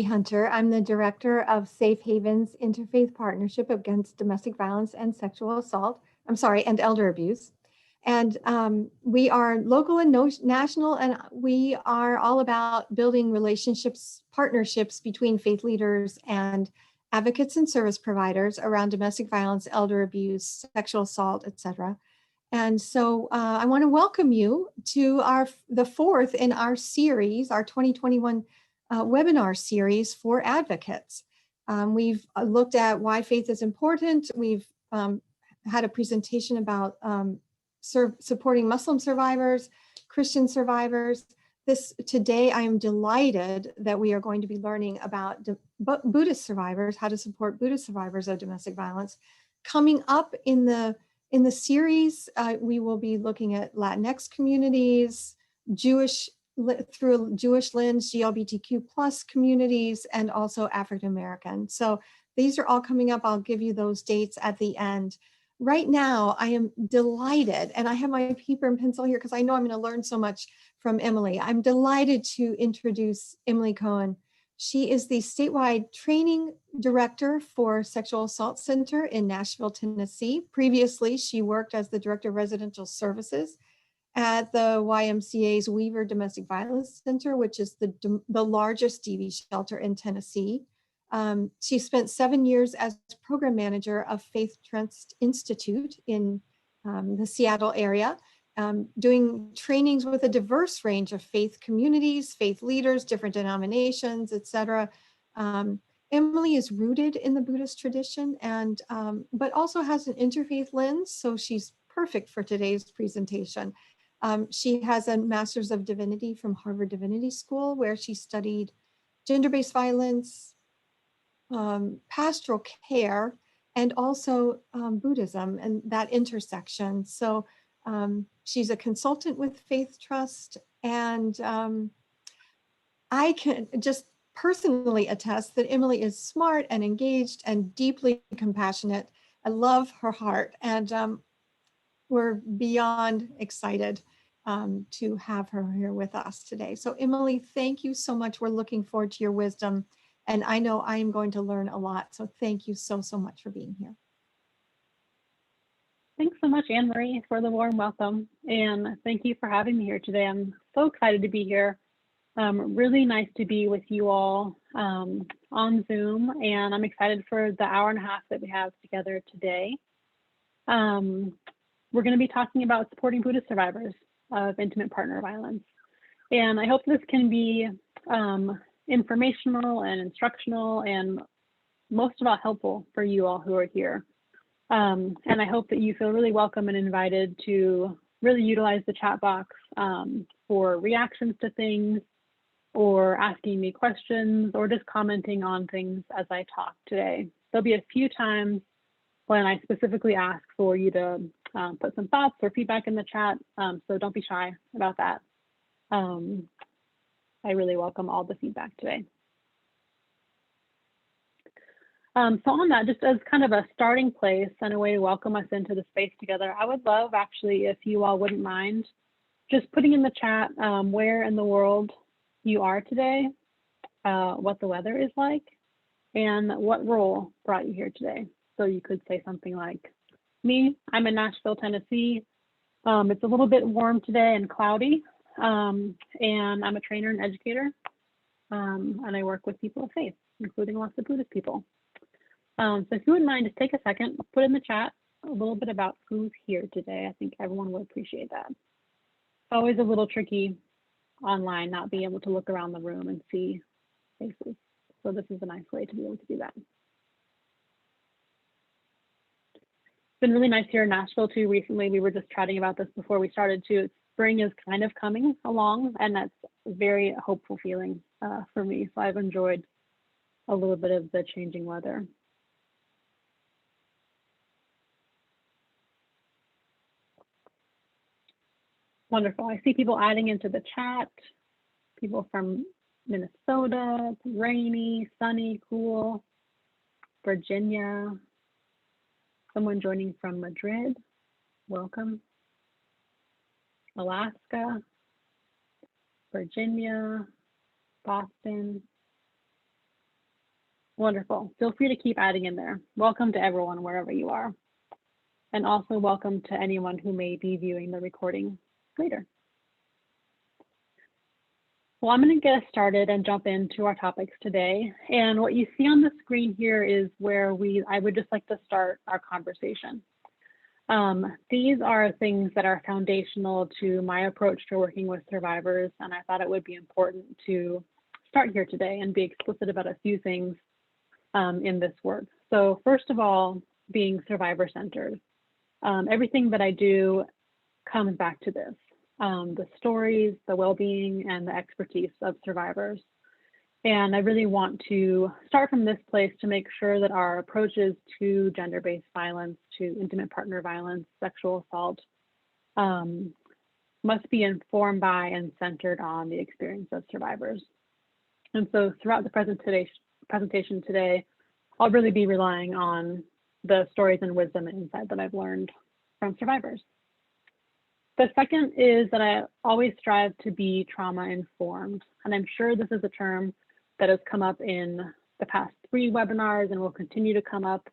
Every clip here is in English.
Hunter. I'm the director of Safe Havens Interfaith Partnership Against Domestic Violence and Sexual Assault. I'm sorry, and elder abuse. And we are local and national, and we are all about building relationships, partnerships between faith leaders and advocates and service providers around domestic violence, elder abuse, sexual assault, etc. And so I want to welcome you to the fourth in our series, our 2021 webinar series for advocates. We've looked at why faith is important. We've had a presentation about supporting Muslim survivors, Christian survivors. Today, I am delighted that we are going to be learning about Buddhist survivors, how to support Buddhist survivors of domestic violence. Coming up in the series, we will be looking at Latinx communities, through a Jewish lens, GLBTQ plus communities, and also African American. So these are all coming up. I'll give you those dates at the end. Right now, I am delighted, and I have my paper and pencil here because I know I'm going to learn so much from Emily. I'm delighted to introduce Emily Cohen. She is the statewide training director for Sexual Assault Center in Nashville, Tennessee. Previously, she worked as the director of residential services at the YMCA's Weaver Domestic Violence Center, which is the largest DV shelter in Tennessee. She spent 7 years as program manager of Faith Trust Institute in the Seattle area, doing trainings with a diverse range of faith communities, faith leaders, different denominations, etc. Emily is rooted in the Buddhist tradition, and but also has an interfaith lens, so she's perfect for today's presentation. She has a Master's of Divinity from Harvard Divinity School, where she studied gender-based violence, pastoral care, and also Buddhism and that intersection. So she's a consultant with Faith Trust, and I can just personally attest that Emily is smart and engaged and deeply compassionate. I love her heart, and we're beyond excited to have her here with us today. So Emily, thank you so much. We're looking forward to your wisdom. And I know I am going to learn a lot. So thank you so much for being here. Thanks so much, Anne Marie, for the warm welcome. And thank you for having me here today. I'm so excited to be here. Really nice to be with you all on Zoom. And I'm excited for the hour and a half that we have together today. We're going to be talking about supporting Buddhist survivors of intimate partner violence. And I hope this can be informational and instructional, and most of all helpful for you all who are here. And I hope that you feel really welcome and invited to really utilize the chat box for reactions to things, or asking me questions, or just commenting on things as I talk today. There'll be a few times when I specifically ask for you to put some thoughts or feedback in the chat, so don't be shy about that. I really welcome all the feedback today. So on that, just as kind of a starting place and a way to welcome us into the space together, I would love actually if you all wouldn't mind just putting in the chat where in the world you are today, what the weather is like, and what role brought you here today. So you could say something like, me, I'm in Nashville, Tennessee. It's a little bit warm today and cloudy, and I'm a trainer and educator, and I work with people of faith, including lots of Buddhist people. So if you wouldn't mind, just take a second, put in the chat a little bit about who's here today. I think everyone will appreciate that. It's always a little tricky online, not being able to look around the room and see faces. So this is a nice way to be able to do that. It's been really nice here in Nashville too. Recently, we were just chatting about this before we started too. Spring is kind of coming along, and that's a very hopeful feeling for me. So I've enjoyed a little bit of the changing weather. Wonderful. I see people adding into the chat. People from Minnesota, it's rainy, sunny, cool. Virginia. Someone joining from Madrid. Welcome. Alaska, Virginia, Boston. Wonderful. Feel free to keep adding in there. Welcome to everyone, wherever you are. And also welcome to anyone who may be viewing the recording later. Well, I'm going to get us started and jump into our topics today. And what you see on the screen here is where I would just like to start our conversation. These are things that are foundational to my approach to working with survivors, and I thought it would be important to start here today and be explicit about a few things in this work. So first of all, being survivor-centered. Everything that I do comes back to this, the stories, the well-being, and the expertise of survivors. And I really want to start from this place to make sure that our approaches to gender-based violence, to intimate partner violence, sexual assault, must be informed by and centered on the experience of survivors. And so throughout the presentation today, I'll really be relying on the stories and wisdom and insight that I've learned from survivors. The second is that I always strive to be trauma-informed, and I'm sure this is a term that has come up in the past 3 webinars and will continue to come up.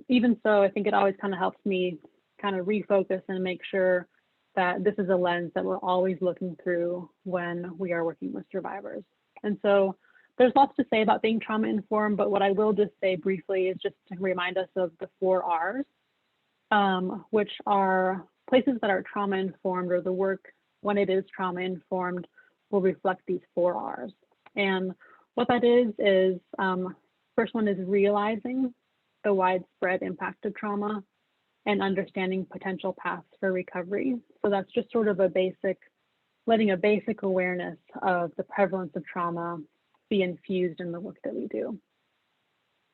Even so, I think it always kind of helps me kind of refocus and make sure that this is a lens that we're always looking through when we are working with survivors. And so there's lots to say about being trauma-informed, but what I will just say briefly is just to remind us of the 4 R's, which are places that are trauma-informed, or the work when it is trauma-informed will reflect these 4 R's. And what that is first one is realizing the widespread impact of trauma and understanding potential paths for recovery. So that's just sort of letting a basic awareness of the prevalence of trauma be infused in the work that we do.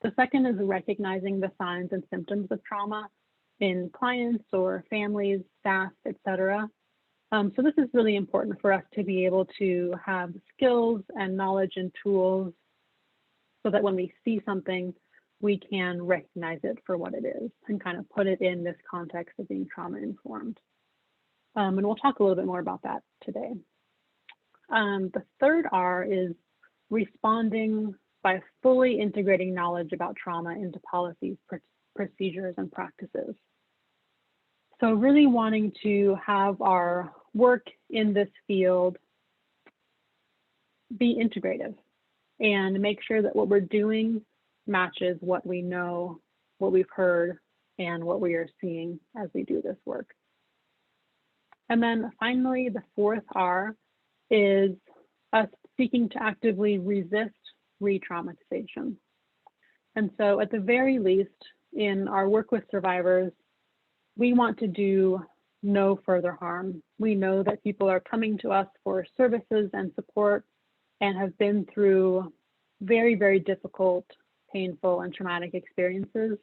The second is recognizing the signs and symptoms of trauma in clients or families, staff, etc. So this is really important for us to be able to have skills and knowledge and tools so that when we see something, we can recognize it for what it is and kind of put it in this context of being trauma-informed. And we'll talk a little bit more about that today. The third R is responding by fully integrating knowledge about trauma into policies, procedures, and practices. So really wanting to have our work in this field be integrative and make sure that what we're doing matches what we know, what we've heard, and what we are seeing as we do this work. And then finally, the 4th R is us seeking to actively resist re-traumatization. And so at the very least, in our work with survivors, we want to do no further harm. We know that people are coming to us for services and support and have been through very, very difficult, painful, and traumatic experiences.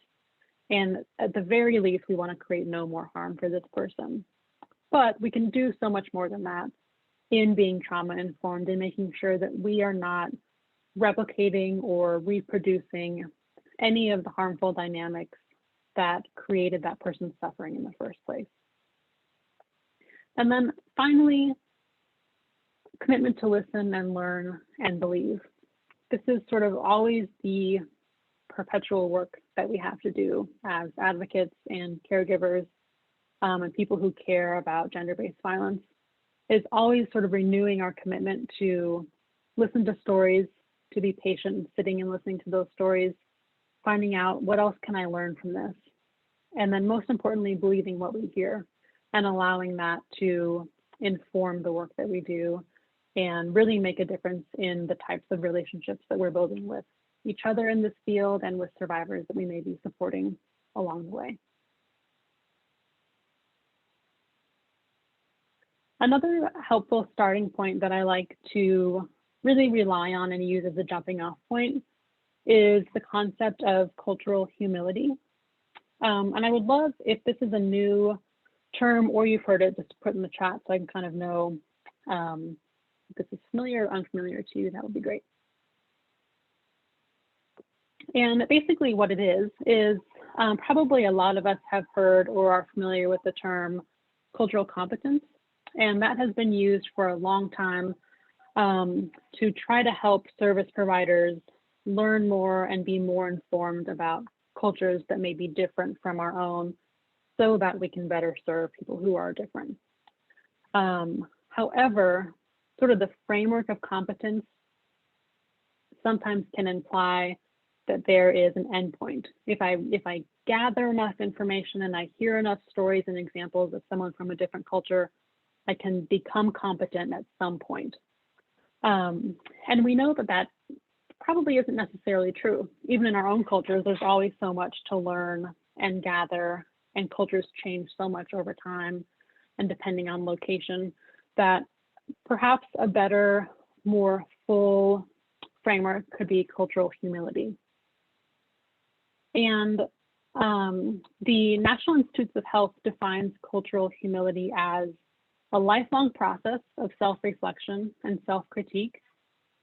And at the very least, we want to create no more harm for this person. But we can do so much more than that in being trauma-informed and making sure that we are not replicating or reproducing any of the harmful dynamics that created that person's suffering in the first place. And then finally, commitment to listen and learn and believe. This is sort of always the perpetual work that we have to do as advocates and caregivers and people who care about gender-based violence, is always sort of renewing our commitment to listen to stories, to be patient, sitting and listening to those stories, finding out what else can I learn from this, and then most importantly, believing what we hear and allowing that to inform the work that we do and really make a difference in the types of relationships that we're building with each other in this field and with survivors that we may be supporting along the way. Another helpful starting point that I like to really rely on and use as a jumping off point is the concept of cultural humility. And I would love, if this is a new term or you've heard it, just to put in the chat so I can kind of know if this is familiar or unfamiliar to you, that would be great. And basically what it is probably a lot of us have heard or are familiar with the term cultural competence. And that has been used for a long time to try to help service providers learn more and be more informed about cultures that may be different from our own, so that we can better serve people who are different. However, sort of the framework of competence sometimes can imply that there is an endpoint. If I gather enough information and I hear enough stories and examples of someone from a different culture, I can become competent at some point. And we know that that probably isn't necessarily true. Even in our own cultures, there's always so much to learn and gather, and cultures change so much over time and depending on location, that perhaps a better, more full framework could be cultural humility. And the National Institutes of Health defines cultural humility as a lifelong process of self-reflection and self-critique,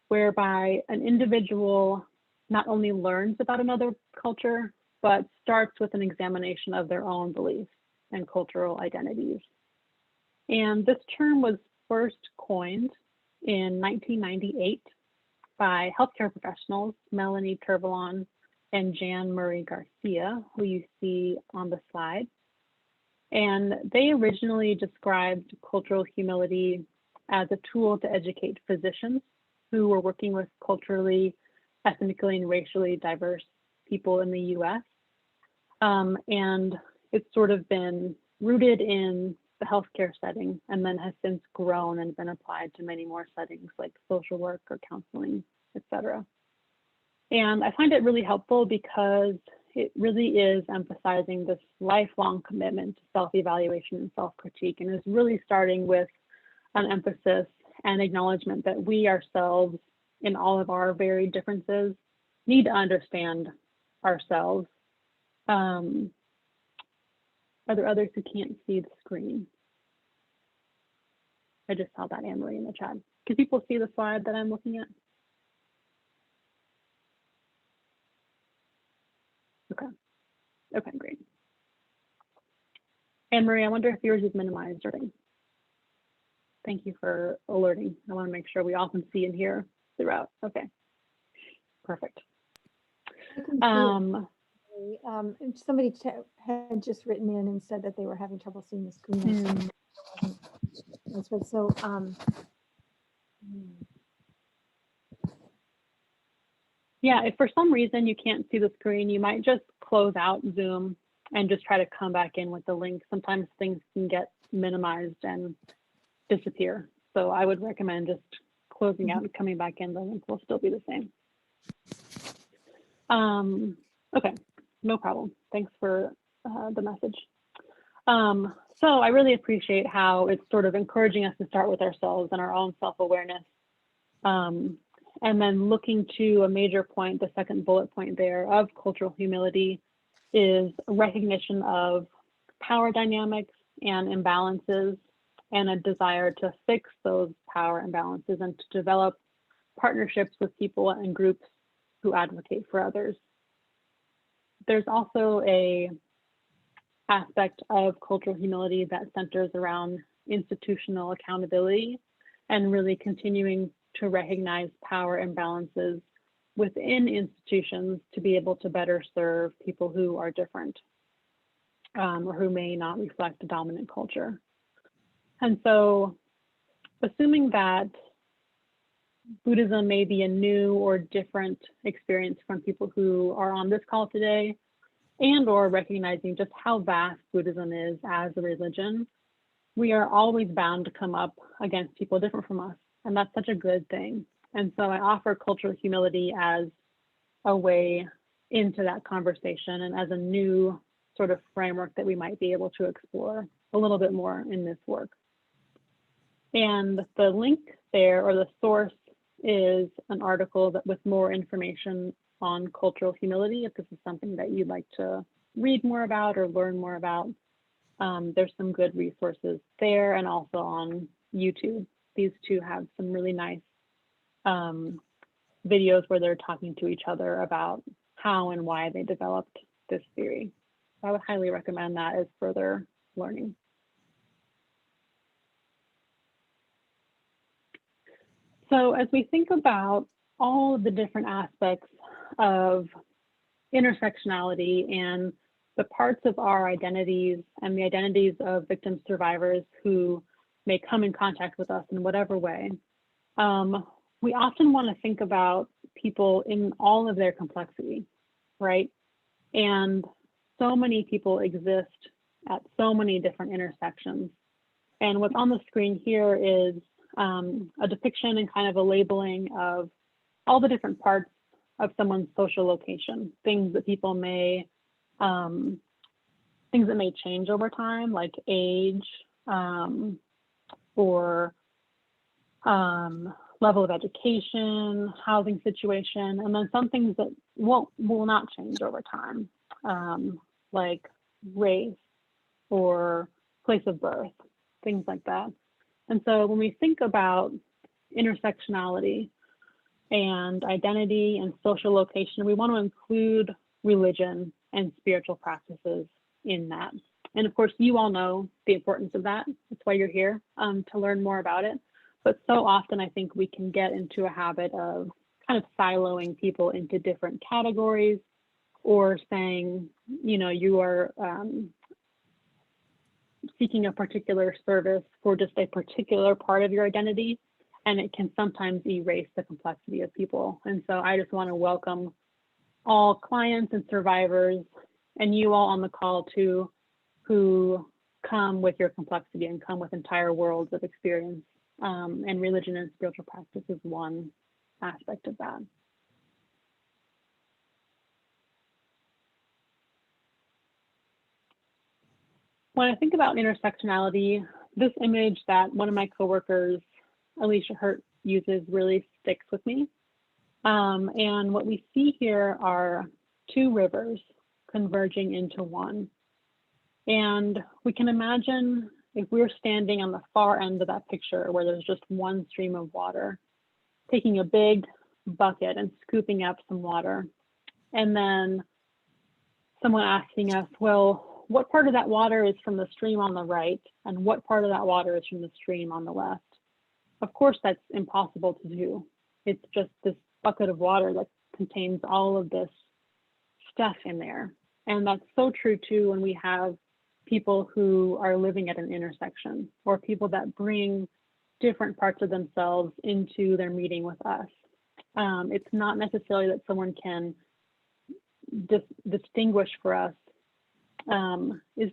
whereby an individual not only learns about another culture, but starts with an examination of their own beliefs and cultural identities. And this term was first coined in 1998 by healthcare professionals, Melanie Turvalon and Jan Murray Garcia, who you see on the slide. And they originally described cultural humility as a tool to educate physicians who were working with culturally, ethnically, and racially diverse people in the US. And it's sort of been rooted in the healthcare setting and then has since grown and been applied to many more settings like social work or counseling, etc. And I find it really helpful because it really is emphasizing this lifelong commitment to self-evaluation and self-critique, and is really starting with an emphasis and acknowledgement that we ourselves, in all of our varied differences, need to understand ourselves. Are there others who can't see the screen? I just saw that, Anne-Marie, in the chat. Can people see the slide that I'm looking at? Okay, great. Anne-Marie, I wonder if yours is minimized or anything. Thank you for alerting. I want to make sure we all can see and hear throughout. Okay, perfect. Somebody had just written in and said that they were having trouble seeing the screen. That's what. So, yeah, if for some reason you can't see the screen, you might just close out Zoom and just try to come back in with the link. Sometimes things can get minimized and disappear. So I would recommend just closing out and coming back in. The link will still be the same. Okay, no problem. Thanks for the message. So I really appreciate how it's sort of encouraging us to start with ourselves and our own self-awareness. And then looking to a major point, the second bullet point there of cultural humility, is recognition of power dynamics and imbalances, and a desire to fix those power imbalances and to develop partnerships with people and groups who advocate for others. There's also a aspect of cultural humility that centers around institutional accountability and really continuing to recognize power imbalances within institutions to be able to better serve people who are different or who may not reflect a dominant culture. And so, assuming that Buddhism may be a new or different experience from people who are on this call today, and or recognizing just how vast Buddhism is as a religion, we are always bound to come up against people different from us. And that's such a good thing. And so I offer cultural humility as a way into that conversation and as a new sort of framework that we might be able to explore a little bit more in this work. And the link there, or the source, is an article that with more information on cultural humility. If this is something that you'd like to read more about or learn more about, there's some good resources there, and also on YouTube. These two have some really nice videos where they're talking to each other about how and why they developed this theory. I would highly recommend that as further learning. So as we think about all of the different aspects of intersectionality and the parts of our identities and the identities of victim survivors who may come in contact with us in whatever way, we often want to think about people in all of their complexity, right? And so many people exist at so many different intersections. And what's on the screen here is a depiction and kind of a labeling of all the different parts of someone's social location, things that people may, things that may change over time, like age or level of education, housing situation, and then some things that will not change over time, like race or place of birth, things like that. And so when we think about intersectionality and identity and social location, we want to include religion and spiritual practices in that. And of course, you all know the importance of that. That's why you're here, to learn more about it. But so often I think we can get into a habit of kind of siloing people into different categories, or saying, you know, you are seeking a particular service for just a particular part of your identity, and it can sometimes erase the complexity of people. And so I just want to welcome all clients and survivors, and you all on the call too, who come with your complexity and come with entire worlds of experience. And religion and spiritual practice is one aspect of that. When I think about intersectionality, this image that one of my coworkers, Alicia Hurt, uses really sticks with me. And what we see here are two rivers converging into one. And we can imagine if we're standing on the far end of that picture where there's just one stream of water, taking a big bucket and scooping up some water, and then someone asking us, well, what part of that water is from the stream on the right, and what part of that water is from the stream on the left? Of course, that's impossible to do. It's just this bucket of water that contains all of this stuff in there. And that's so true too when we have people who are living at an intersection, or people that bring different parts of themselves into their meeting with us. It's not necessarily that someone can distinguish for us, is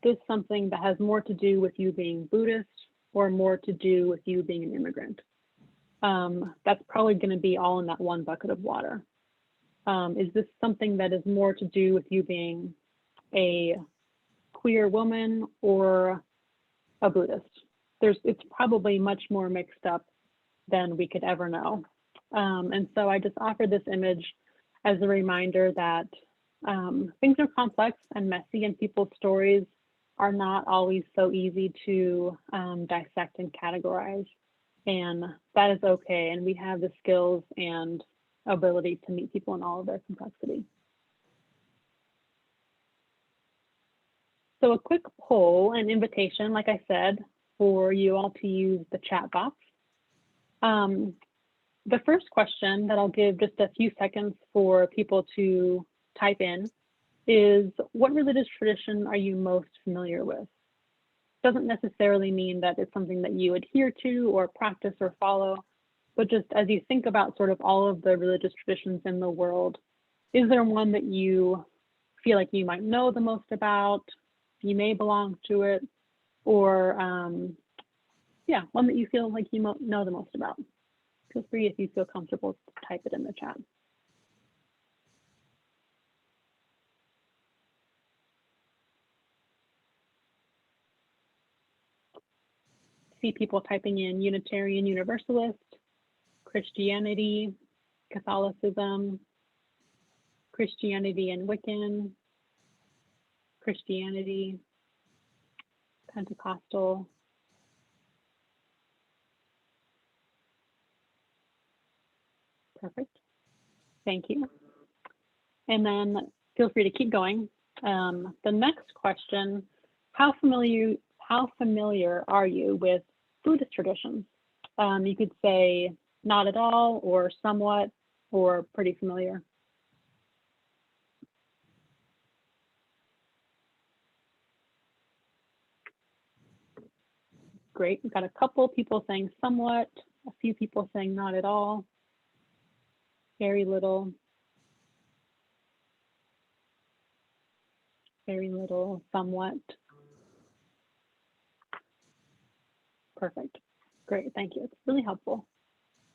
this something that has more to do with you being Buddhist or more to do with you being an immigrant? That's probably going to be all in that one bucket of water. Is this something that is more to do with you being a queer woman or a Buddhist? It's probably much more mixed up than we could ever know. And so I just offer this image as a reminder that things are complex and messy, and people's stories are not always so easy to dissect and categorize. And that is okay. And we have the skills and ability to meet people in all of their complexity. So a quick poll and invitation, like I said, for you all to use the chat box. The first question that I'll give just a few seconds for people to type in is, what religious tradition are you most familiar with? Doesn't necessarily mean that it's something that you adhere to or practice or follow, but just as you think about sort of all of the religious traditions in the world, is there one that you feel like you might know the most about, you may belong to it, or yeah, one that you feel like you know the most about? Feel free, if you feel comfortable, to type it in the chat. See people typing in Unitarian Universalist, Christianity, Catholicism, Christianity and Wiccan, Christianity, Pentecostal. Perfect. Thank you. And then feel free to keep going. The next question, how familiar are you with Buddhist traditions? You could say not at all, or somewhat, or pretty familiar. Great, we've got a couple people saying somewhat, a few people saying not at all, very little, somewhat. Perfect. Great, thank you. It's really helpful.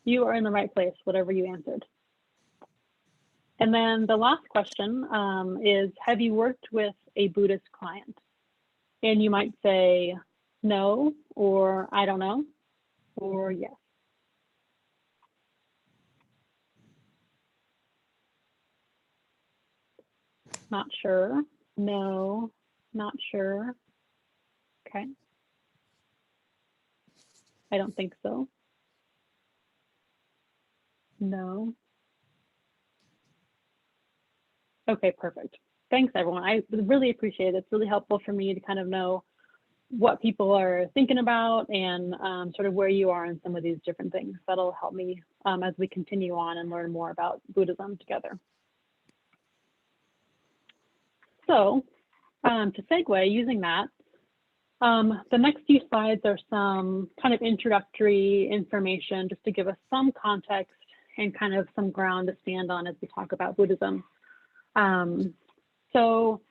You are in the right place, whatever you answered. And then the last question is, have you worked with a Buddhist client? And you might say no, or I don't know, or yes. Not sure, no, not sure. Okay. I don't think so. No. Okay, perfect. Thanks, everyone. I really appreciate it. It's really helpful for me to kind of know what people are thinking about and sort of where you are in some of these different things. That'll help me as we continue on and learn more about Buddhism together. So to segue using that, the next few slides are some kind of introductory information just to give us some context and kind of some ground to stand on as we talk about Buddhism. So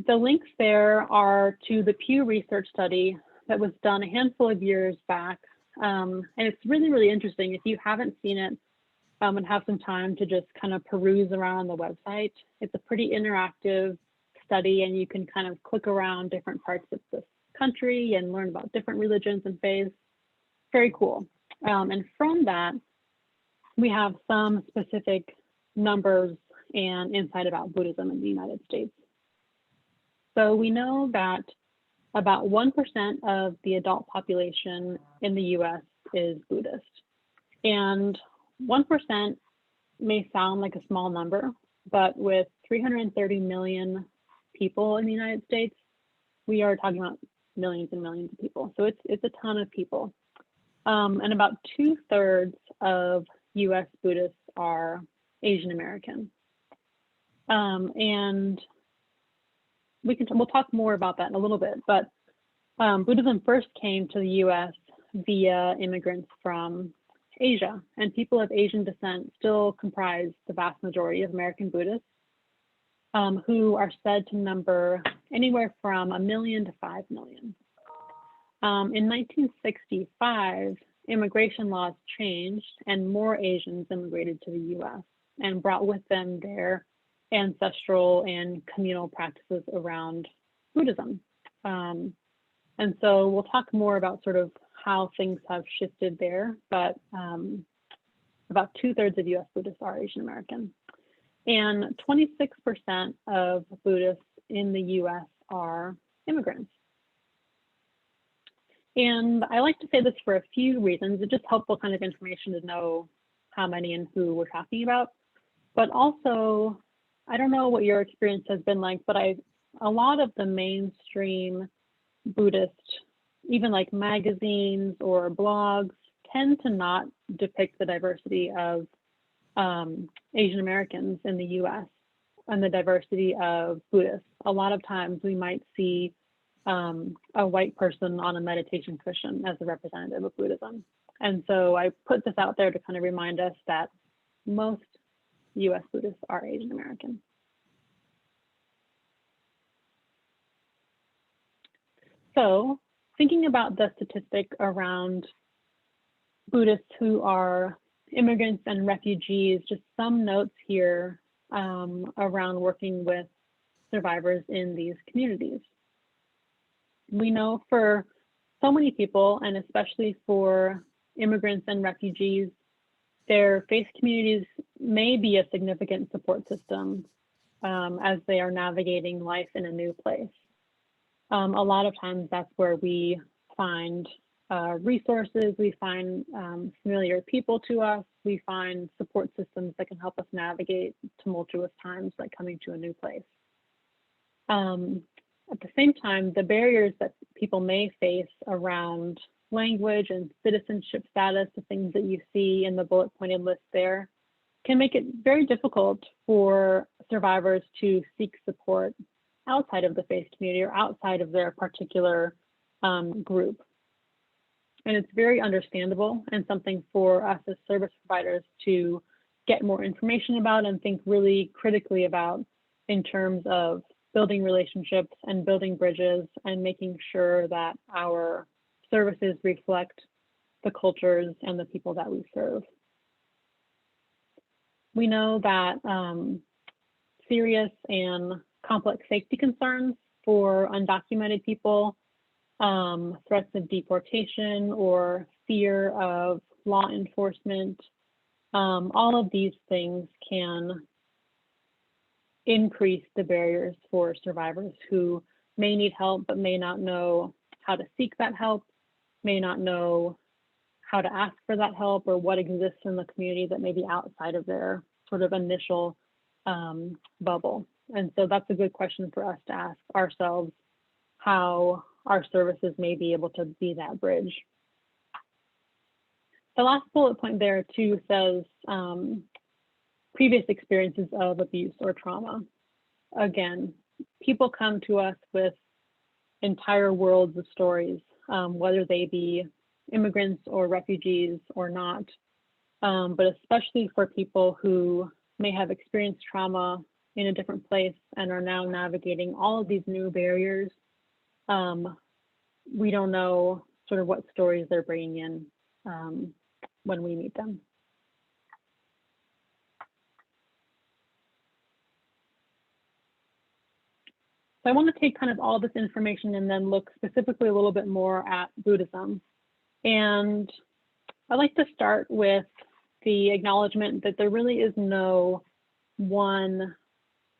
the links there are to the Pew Research study that was done a handful of years back. And it's really, really interesting. If you haven't seen it and have some time to just kind of peruse around the website, it's a pretty interactive study, and you can kind of click around different parts of this country and learn about different religions and faiths. Very cool. And from that, we have some specific numbers and insight about Buddhism in the United States. So we know that about 1% of the adult population in the US is Buddhist. And 1% may sound like a small number, but with 330 million people in the United States, we are talking about millions and millions of people. So it's a ton of people. And about 2/3 of US Buddhists are Asian American. And we'll talk more about that in a little bit, but Buddhism first came to the US via immigrants from Asia, and people of Asian descent still comprise the vast majority of American Buddhists, who are said to number anywhere from 1 million to 5 million. In 1965, immigration laws changed and more Asians immigrated to the US and brought with them their ancestral and communal practices around Buddhism. And so we'll talk more about sort of how things have shifted there, but about 2/3 of US Buddhists are Asian American. And 26% of Buddhists in the US are immigrants. And I like to say this for a few reasons. It's just helpful kind of information to know how many and who we're talking about. But also, I don't know what your experience has been like, but a lot of the mainstream Buddhist, even like magazines or blogs, tend to not depict the diversity of Asian Americans in the US and the diversity of Buddhists. A lot of times we might see a white person on a meditation cushion as a representative of Buddhism. And so I put this out there to kind of remind us that most US Buddhists are Asian American. So thinking about the statistic around Buddhists who are immigrants and refugees, just some notes here around working with survivors in these communities. We know for so many people, and especially for immigrants and refugees, their faith communities may be a significant support system as they are navigating life in a new place. A lot of times that's where we find resources, we find familiar people to us, we find support systems that can help us navigate tumultuous times like coming to a new place. At the same time, the barriers that people may face around language and citizenship status, the things that you see in the bullet pointed list there, can make it very difficult for survivors to seek support outside of the faith community or outside of their particular group. And it's very understandable and something for us as service providers to get more information about and think really critically about in terms of building relationships and building bridges and making sure that our services reflect the cultures and the people that we serve. We know that serious and complex safety concerns for undocumented people, threats of deportation or fear of law enforcement, all of these things can increase the barriers for survivors who may need help but may not know how to seek that help, may not know how to ask for that help or what exists in the community that may be outside of their sort of initial bubble. And so that's a good question for us to ask ourselves, how our services may be able to be that bridge. The last bullet point there too says previous experiences of abuse or trauma. Again, people come to us with entire worlds of stories, whether they be immigrants or refugees or not, but especially for people who may have experienced trauma in a different place and are now navigating all of these new barriers. We don't know sort of what stories they're bringing in when we meet them. So I want to take kind of all this information and then look specifically a little bit more at Buddhism. And I'd like to start with the acknowledgement that there really is no one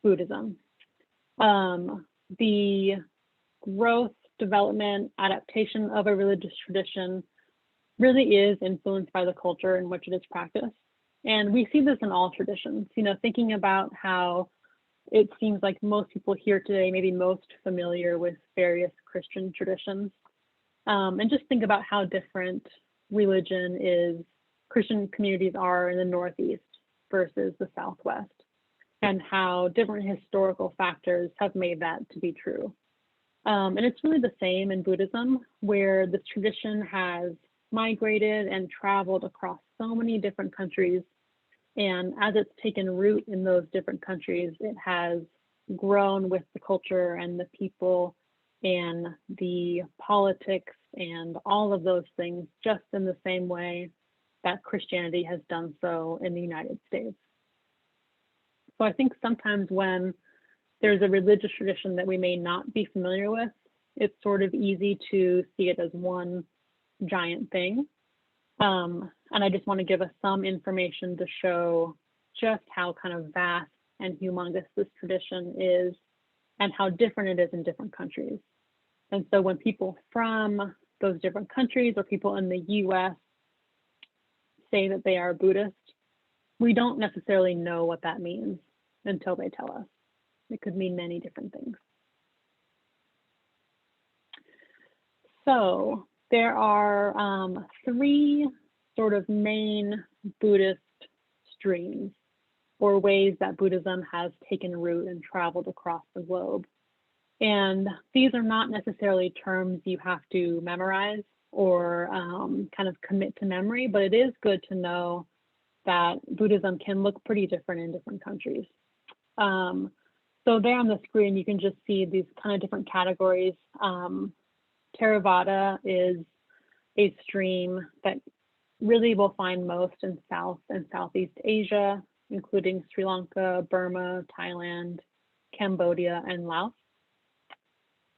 Buddhism. The growth, development, adaptation of a religious tradition really is influenced by the culture in which it is practiced. And we see this in all traditions, you know, thinking about how it seems like most people here today may be most familiar with various Christian traditions. And just think about how different Christian communities are in the Northeast versus the Southwest, and how different historical factors have made that to be true. And it's really the same in Buddhism, where this tradition has migrated and traveled across so many different countries. And as it's taken root in those different countries, it has grown with the culture and the people and the politics and all of those things, just in the same way that Christianity has done so in the United States. So I think sometimes when there's a religious tradition that we may not be familiar with, it's sort of easy to see it as one giant thing. And I just want to give us some information to show just how kind of vast and humongous this tradition is and how different it is in different countries. And so when people from those different countries or people in the US say that they are Buddhist, we don't necessarily know what that means until they tell us. It could mean many different things. So there are three sort of main Buddhist streams or ways that Buddhism has taken root and traveled across the globe. And these are not necessarily terms you have to memorize or kind of commit to memory, but it is good to know that Buddhism can look pretty different in different countries. So there on the screen, you can just see these kind of different categories. Theravada is a stream that really we'll find most in South and Southeast Asia, including Sri Lanka, Burma, Thailand, Cambodia, and Laos.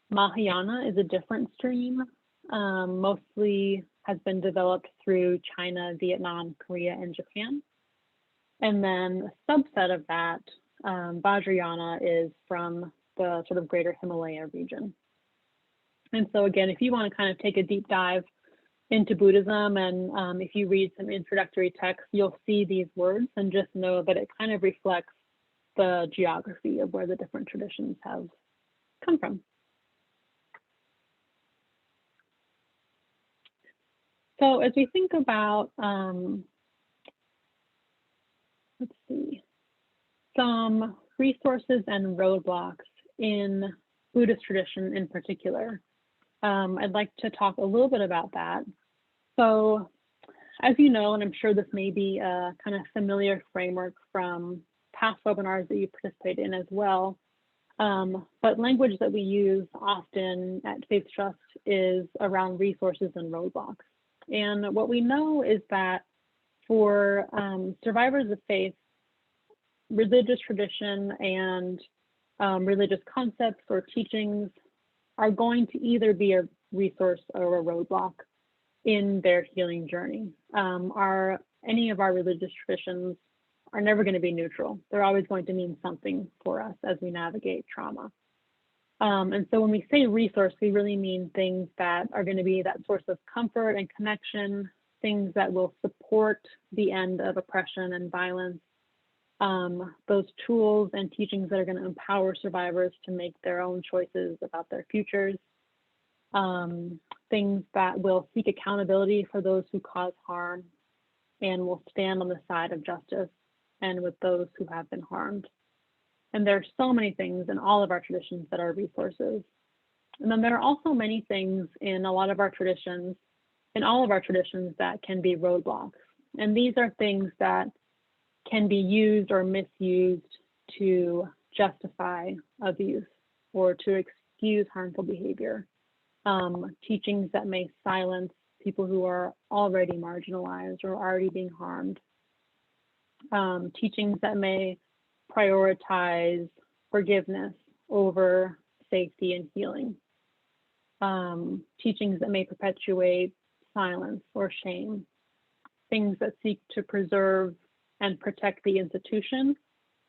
Mahayana is a different stream, mostly has been developed through China, Vietnam, Korea, and Japan. And then a subset of that, Vajrayana, is from the sort of greater Himalaya region. And so again, if you want to kind of take a deep dive into Buddhism, and if you read some introductory texts, you'll see these words and just know that it kind of reflects the geography of where the different traditions have come from. So as we think about, let's see, some resources and roadblocks in Buddhist tradition in particular, I'd like to talk a little bit about that. So as you know, and I'm sure this may be a kind of familiar framework from past webinars that you participate in as well, but language that we use often at Faith Trust is around resources and roadblocks. And what we know is that for survivors of faith, religious tradition and religious concepts or teachings are going to either be a resource or a roadblock in their healing journey. Any of our religious traditions are never going to be neutral. They're always going to mean something for us as we navigate trauma. And so when we say resource, we really mean things that are going to be that source of comfort and connection, things that will support the end of oppression and violence, those tools and teachings that are going to empower survivors to make their own choices about their futures, things that will seek accountability for those who cause harm and will stand on the side of justice and with those who have been harmed. And there are so many things in all of our traditions that are resources. And then there are also many things in a lot of our traditions, in all of our traditions, that can be roadblocks. And these are things that can be used or misused to justify abuse or to excuse harmful behavior. Teachings that may silence people who are already marginalized or already being harmed. Teachings that may prioritize forgiveness over safety and healing. Teachings that may perpetuate silence or shame. Things that seek to preserve and protect the institution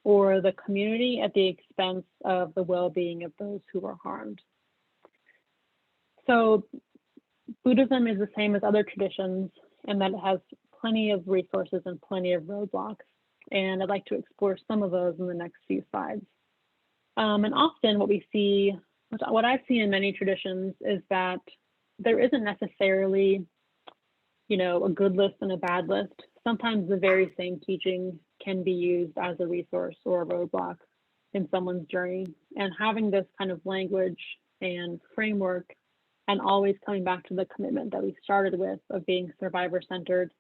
or the community at the expense of the well-being of those who are harmed. So Buddhism is the same as other traditions in that it has plenty of resources and plenty of roadblocks. And I'd like to explore some of those in the next few slides. And often what we see, what I see in many traditions is that there isn't necessarily, a good list and a bad list. Sometimes the very same teaching can be used as a resource or a roadblock in someone's journey. And having this kind of language and framework and always coming back to the commitment that we started with of being survivor-centered,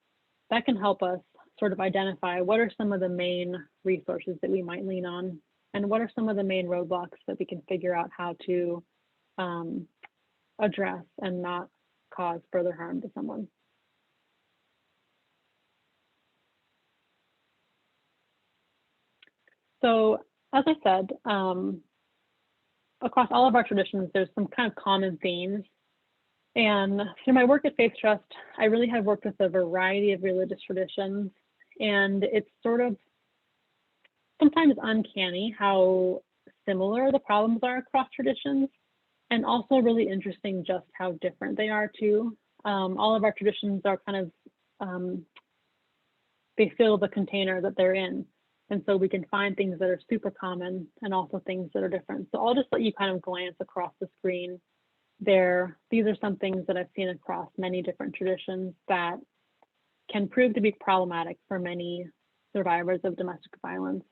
that can help us sort of identify what are some of the main resources that we might lean on and what are some of the main roadblocks that we can figure out how to address and not cause further harm to someone. So as I said, across all of our traditions, there's some kind of common themes. And through my work at Faith Trust, I really have worked with a variety of religious traditions. And it's sort of sometimes uncanny how similar the problems are across traditions, and also really interesting just how different they are too. All of our traditions are kind of, they fill the container that they're in. And so we can find things that are super common and also things that are different. So I'll just let you kind of glance across the screen there. These are some things that I've seen across many different traditions that can prove to be problematic for many survivors of domestic violence.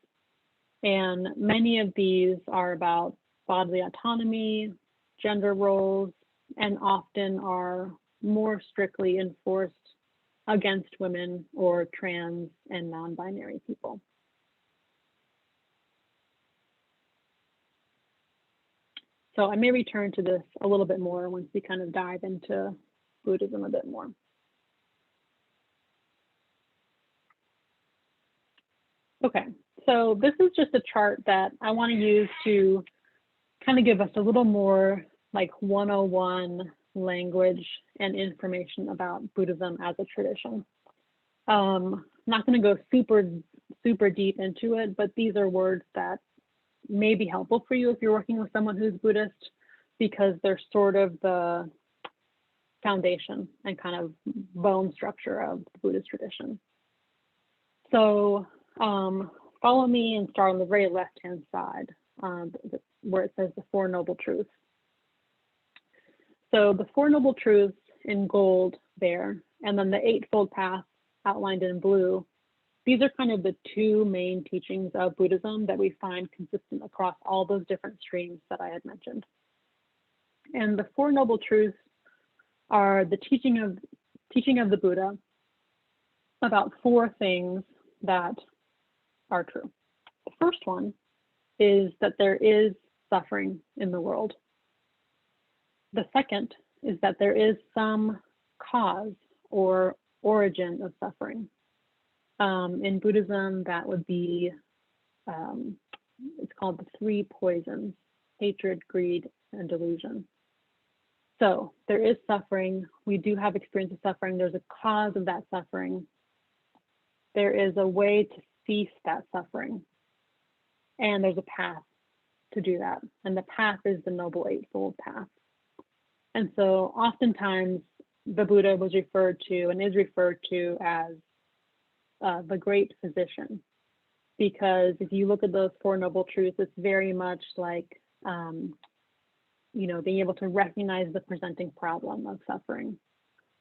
And many of these are about bodily autonomy, gender roles, and often are more strictly enforced against women or trans and non-binary people. So I may return to this a little bit more once we kind of dive into Buddhism a bit more. Okay, so this is just a chart that I want to use to kind of give us a little more like 101 language and information about Buddhism as a tradition. I'm not going to go super deep into it, but these are words that may be helpful for you if you're working with someone who's Buddhist, because they're sort of the foundation and kind of bone structure of the Buddhist tradition. So follow me and start on the very left-hand side where it says the Four Noble Truths. So the Four Noble Truths in gold there, and then the Eightfold Path outlined in blue. These are kind of the two main teachings of Buddhism that we find consistent across all those different streams that I had mentioned. And the Four Noble Truths are the teaching of the Buddha about four things that are true. The first one is that there is suffering in the world. The second is that there is some cause or origin of suffering. In Buddhism, that would be, it's called the three poisons: hatred, greed, and delusion. So there is suffering. We do have experience of suffering. There's a cause of that suffering. There is a way to cease that suffering. And there's a path to do that. And the path is the Noble Eightfold Path. And so oftentimes the Buddha was referred to and is referred to as the great physician, because if you look at those Four Noble Truths, it's very much like, being able to recognize the presenting problem of suffering,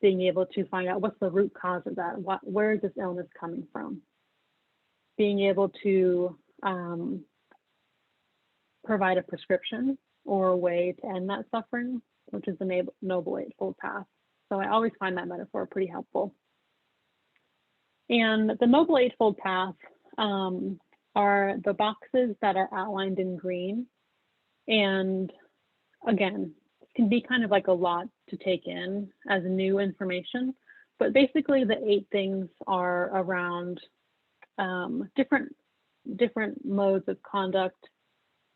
being able to find out what's the root cause of that, where is this illness coming from, being able to provide a prescription or a way to end that suffering, which is the Noble Eightfold Path. So I always find that metaphor pretty helpful. And the Noble Eightfold Path are the boxes that are outlined in green. And again, it can be kind of like a lot to take in as new information, but basically the 8 things are around different modes of conduct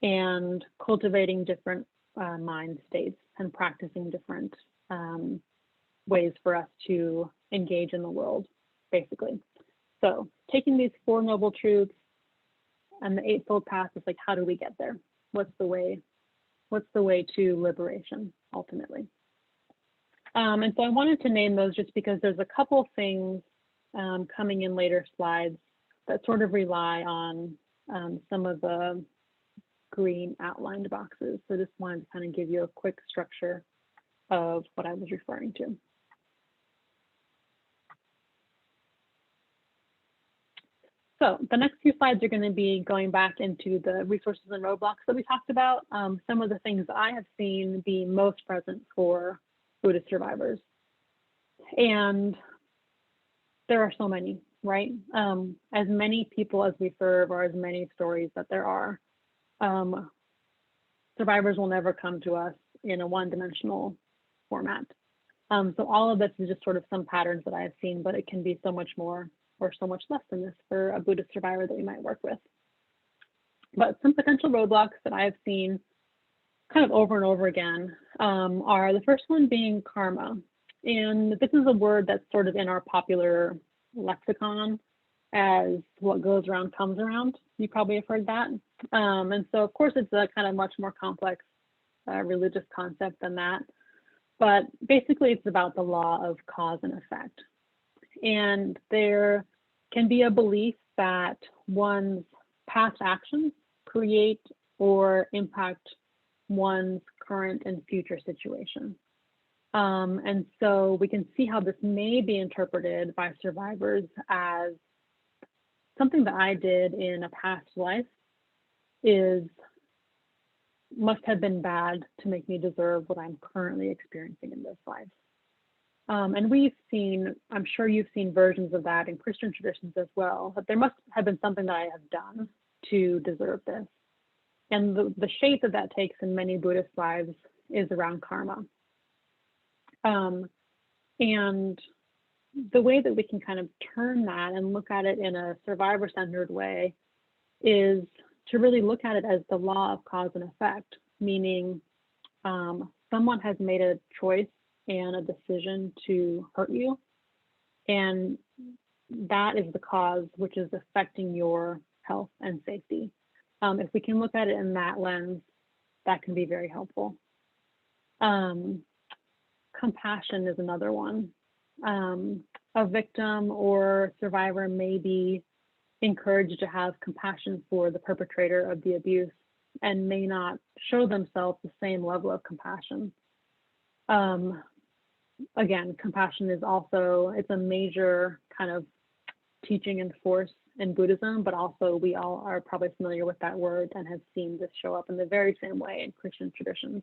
and cultivating different mind states and practicing different ways for us to engage in the world, basically. So taking these Four Noble Truths and the Eightfold Path is like, how do we get there? What's the way to liberation, ultimately? And so I wanted to name those just because there's a couple things coming in later slides that sort of rely on some of the green outlined boxes. So just wanted to kind of give you a quick structure of what I was referring to. So the next few slides are going to be going back into the resources and roadblocks that we talked about, some of the things I have seen be most present for Buddhist survivors. And there are so many, right? As many people as we serve, or as many stories that there are, survivors will never come to us in a one-dimensional format. So all of this is just sort of some patterns that I have seen, but it can be so much more or so much less than this for a Buddhist survivor that we might work with. But some potential roadblocks that I have seen kind of over and over again are the first one being karma. And this is a word that's sort of in our popular lexicon as what goes around comes around. You probably have heard that. And so of course it's a kind of much more complex religious concept than that. But basically it's about the law of cause and effect. And there can be a belief that one's past actions create or impact one's current and future situation. And so we can see how this may be interpreted by survivors as something that I did in a past life must have been bad to make me deserve what I'm currently experiencing in this life. And we've seen, I'm sure you've seen versions of that in Christian traditions as well, but there must have been something that I have done to deserve this. And the shape that that takes in many Buddhist lives is around karma. And the way that we can kind of turn that and look at it in a survivor-centered way is to really look at it as the law of cause and effect, meaning someone has made a choice and a decision to hurt you, and that is the cause which is affecting your health and safety. If we can look at it in that lens, that can be very helpful. Compassion is another one. A victim or survivor may be encouraged to have compassion for the perpetrator of the abuse and may not show themselves the same level of compassion. again, compassion is also, it's a major kind of teaching and force in Buddhism, but also we all are probably familiar with that word and have seen this show up in the very same way in Christian traditions.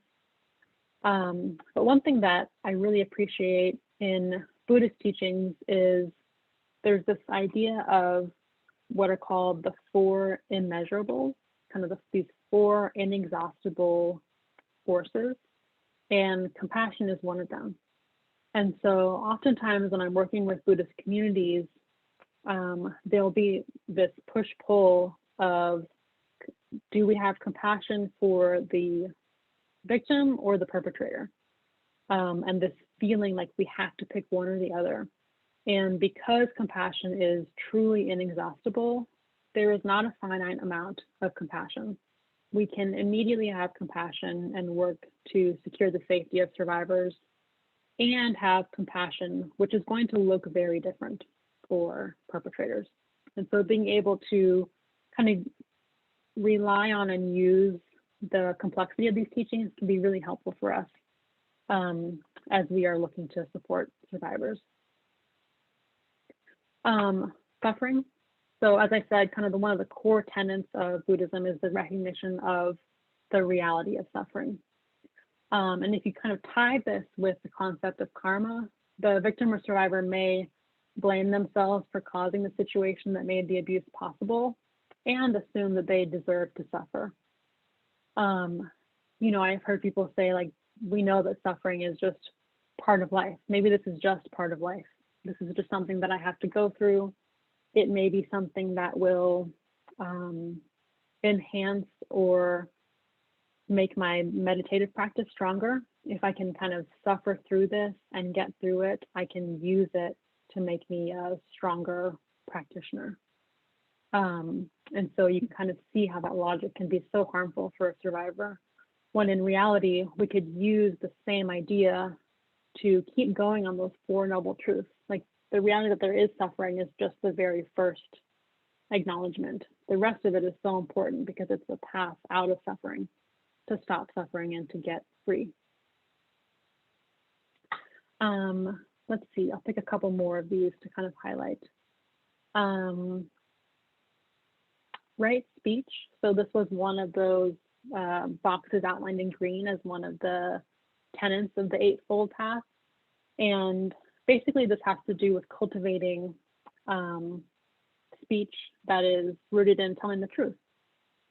But one thing that I really appreciate in Buddhist teachings is there's this idea of what are called the four immeasurables, kind of these four inexhaustible forces, and compassion is one of them. And so oftentimes when I'm working with Buddhist communities, there'll be this push-pull of, do we have compassion for the victim or the perpetrator? And this feeling like we have to pick one or the other. And because compassion is truly inexhaustible, there is not a finite amount of compassion. We can immediately have compassion and work to secure the safety of survivors, and have compassion, which is going to look very different for perpetrators. And so being able to kind of rely on and use the complexity of these teachings can be really helpful for us as we are looking to support survivors. Suffering. So as I said, kind of one of the core tenets of Buddhism is the recognition of the reality of suffering. And if you kind of tie this with the concept of karma, the victim or survivor may blame themselves for causing the situation that made the abuse possible and assume that they deserve to suffer. You know, I've heard people say, like, we know that suffering is just part of life. Maybe this is just part of life. This is just something that I have to go through. It may be something that will enhance or make my meditative practice stronger. If I can kind of suffer through this and get through it, I can use it to make me a stronger practitioner. And so you can kind of see how that logic can be so harmful for a survivor, when in reality, we could use the same idea to keep going on those four noble truths. Like, the reality that there is suffering is just the very first acknowledgement. The rest of it is so important because it's the path out of suffering, to stop suffering and to get free. Let's see, I'll pick a couple more of these to kind of highlight. Right speech. So this was one of those boxes outlined in green as one of the tenets of the Eightfold Path. And basically this has to do with cultivating speech that is rooted in telling the truth,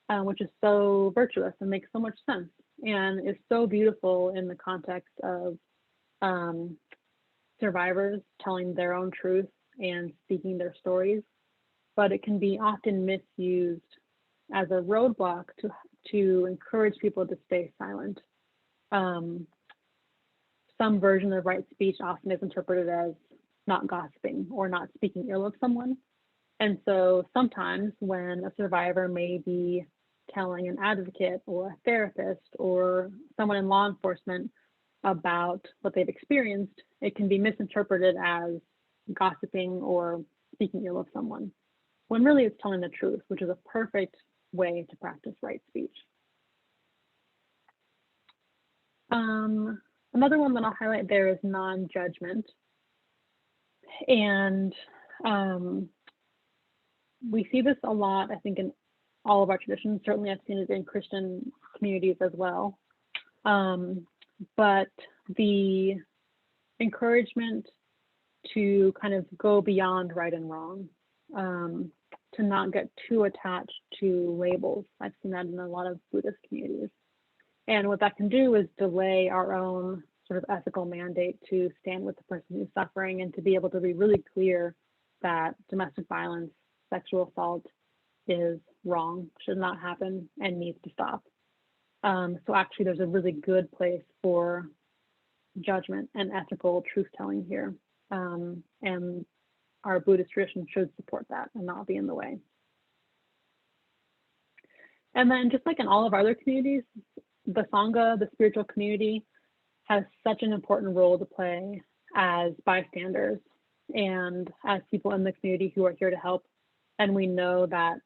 which is so virtuous and makes so much sense and is so beautiful in the context of survivors telling their own truth and speaking their stories. But it can be often misused as a roadblock to encourage people to stay silent. Some version of right speech often is interpreted as not gossiping or not speaking ill of someone. And so sometimes when a survivor may be telling an advocate or a therapist or someone in law enforcement about what they've experienced, it can be misinterpreted as gossiping or speaking ill of someone, when really it's telling the truth, which is a perfect way to practice right speech. Another one that I'll highlight there is non-judgment. And we see this a lot, I think, in all of our traditions. Certainly I've seen it in Christian communities as well. But the encouragement to kind of go beyond right and wrong, to not get too attached to labels. I've seen that in a lot of Buddhist communities. And what that can do is delay our own sort of ethical mandate to stand with the person who's suffering and to be able to be really clear that domestic violence, sexual assault is wrong, should not happen, and needs to stop. So actually there's a really good place for judgment and ethical truth-telling here. And our Buddhist tradition should support that and not be in the way. And then just like in all of our other communities, the Sangha, the spiritual community, has such an important role to play as bystanders and as people in the community who are here to help. And we know that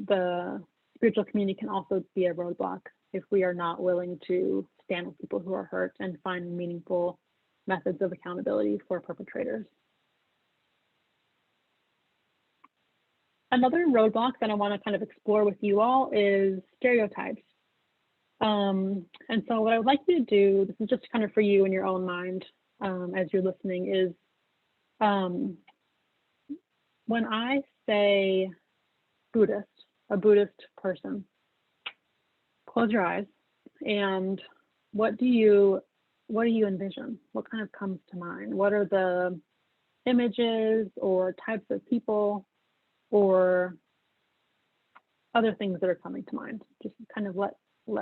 the spiritual community can also be a roadblock if we are not willing to stand with people who are hurt and find meaningful methods of accountability for perpetrators. Another roadblock that I want to kind of explore with you all is stereotypes. And so what I would like you to do, this is just kind of for you in your own mind as you're listening, is when I say Buddhist, a Buddhist person, close your eyes, and what do you envision? What kind of comes to mind? What are the images or types of people or other things that are coming to mind? Just kind of let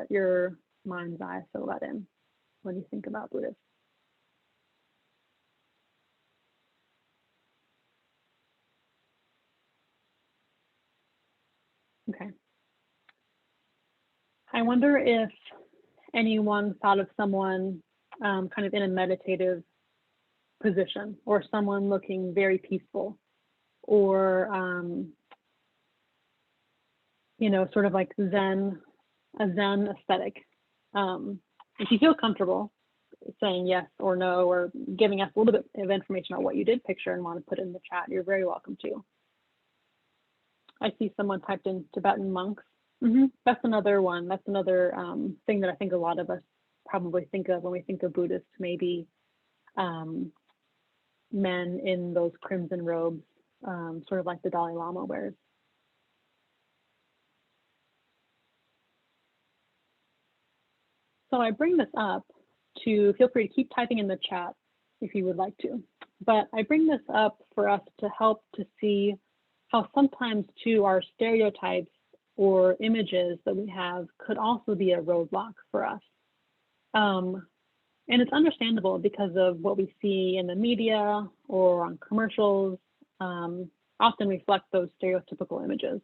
your mind's eye fill that in when you think about Buddhists. Okay. I wonder if anyone thought of someone kind of in a meditative position, or someone looking very peaceful, or sort of like a Zen aesthetic. If you feel comfortable saying yes or no, or giving us a little bit of information on what you did picture and want to put it in the chat, you're very welcome to. I see someone typed in Tibetan monks. That's another one. That's another thing that I think a lot of us probably think of when we think of Buddhists, maybe men in those crimson robes, sort of like the Dalai Lama wears. So I bring this up to, feel free to keep typing in the chat if you would like to, but I bring this up for us to help to see how sometimes too our stereotypes or images that we have could also be a roadblock for us. And it's understandable because of what we see in the media or on commercials, often reflect those stereotypical images.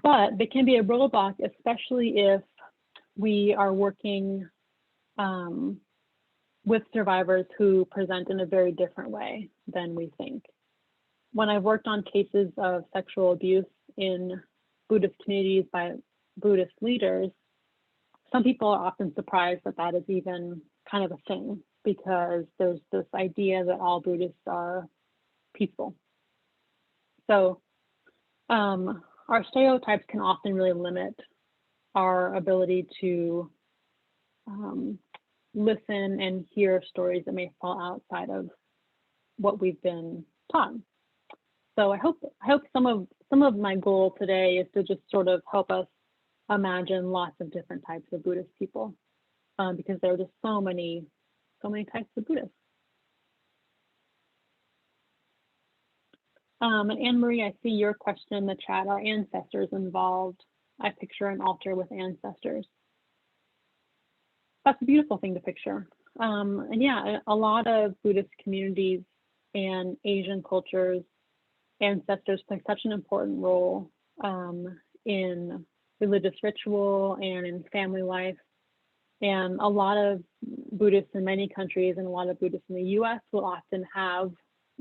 But they can be a roadblock, especially if we are working with survivors who present in a very different way than we think. When I've worked on cases of sexual abuse in Buddhist communities by Buddhist leaders, some people are often surprised that that is even kind of a thing, because there's this idea that all Buddhists are peaceful. So our stereotypes can often really limit our ability to listen and hear stories that may fall outside of what we've been taught. So I hope some of my goal today is to just sort of help us imagine lots of different types of Buddhist people, because there are just so many types of Buddhists. And Anne-Marie, I see your question in the chat. Are ancestors involved? I picture an altar with ancestors. That's a beautiful thing to picture. And yeah, a lot of Buddhist communities and Asian cultures, ancestors play such an important role in religious ritual and in family life. And a lot of Buddhists in many countries and a lot of Buddhists in the US will often have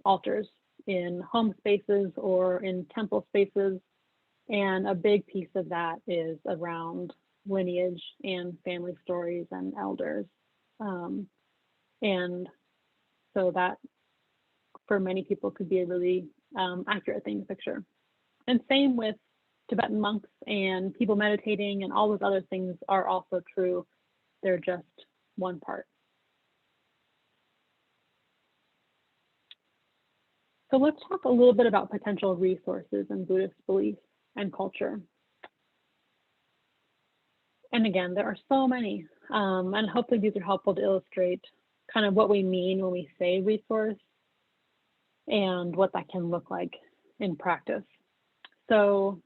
altars in home spaces or in temple spaces. And a big piece of that is around lineage and family stories and elders. And so that for many people could be a really accurate thing to picture. And same with Tibetan monks and people meditating, and all those other things are also true. They're just one part. So let's talk a little bit about potential resources in Buddhist belief and culture. And again, there are so many, and hopefully these are helpful to illustrate kind of what we mean when we say resource and what that can look like in practice. So,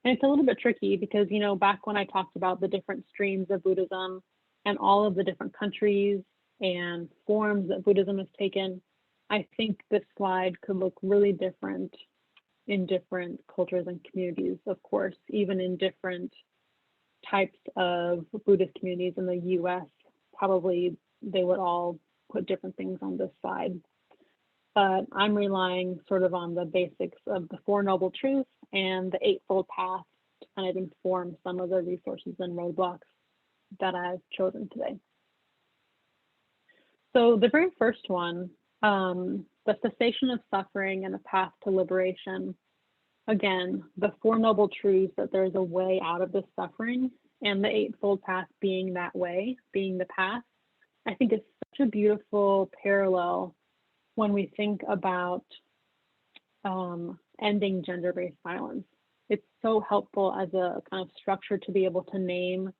and it's a little bit tricky because, you know, back when I talked about the different streams of Buddhism and all of the different countries and forms that Buddhism has taken, I think this slide could look really different in different cultures and communities, of course, even in different types of Buddhist communities in the US, probably they would all put different things on this slide. But I'm relying sort of on the basics of the Four Noble Truths and the Eightfold Path to kind of inform some of the resources and roadblocks that I've chosen today. So the very first one, the cessation of suffering and a path to liberation. Again, the Four Noble Truths that there's a way out of this suffering, and the Eightfold Path being that way, being the path, I think is such a beautiful parallel when we think about ending gender-based violence. It's so helpful as a kind of structure to be able to name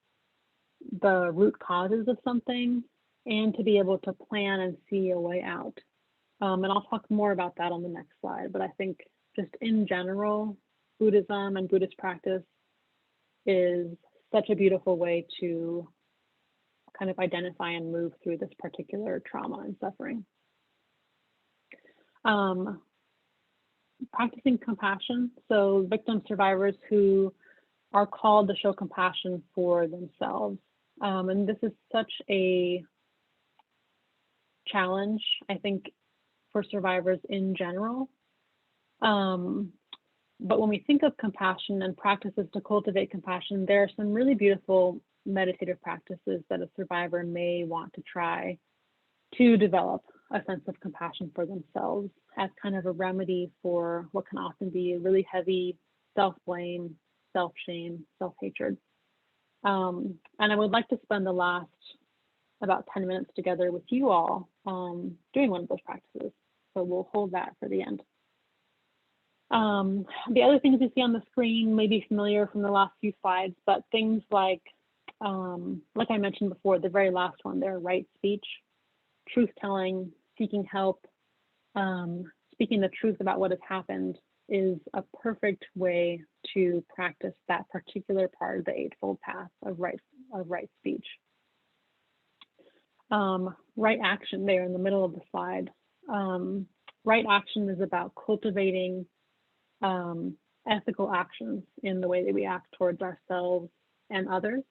the root causes of something and to be able to plan and see a way out. And I'll talk more about that on the next slide, but I think just in general, Buddhism and Buddhist practice is such a beautiful way to kind of identify and move through this particular trauma and suffering. Practicing compassion. So victim survivors who are called to show compassion for themselves. And this is such a challenge, I think, for survivors in general. But when we think of compassion and practices to cultivate compassion, there are some really beautiful meditative practices that a survivor may want to try to develop a sense of compassion for themselves as kind of a remedy for what can often be a really heavy self-blame, self-shame, self-hatred. And I would like to spend the last about 10 minutes together with you all doing one of those practices. So we'll hold that for the end. The other things you see on the screen may be familiar from the last few slides, but things like I mentioned before, the very last one there, right speech, truth telling, seeking help, speaking the truth about what has happened is a perfect way to practice that particular part of the Eightfold Path of right speech. Right action there in the middle of the slide. Right action is about cultivating ethical actions in the way that we act towards ourselves and others.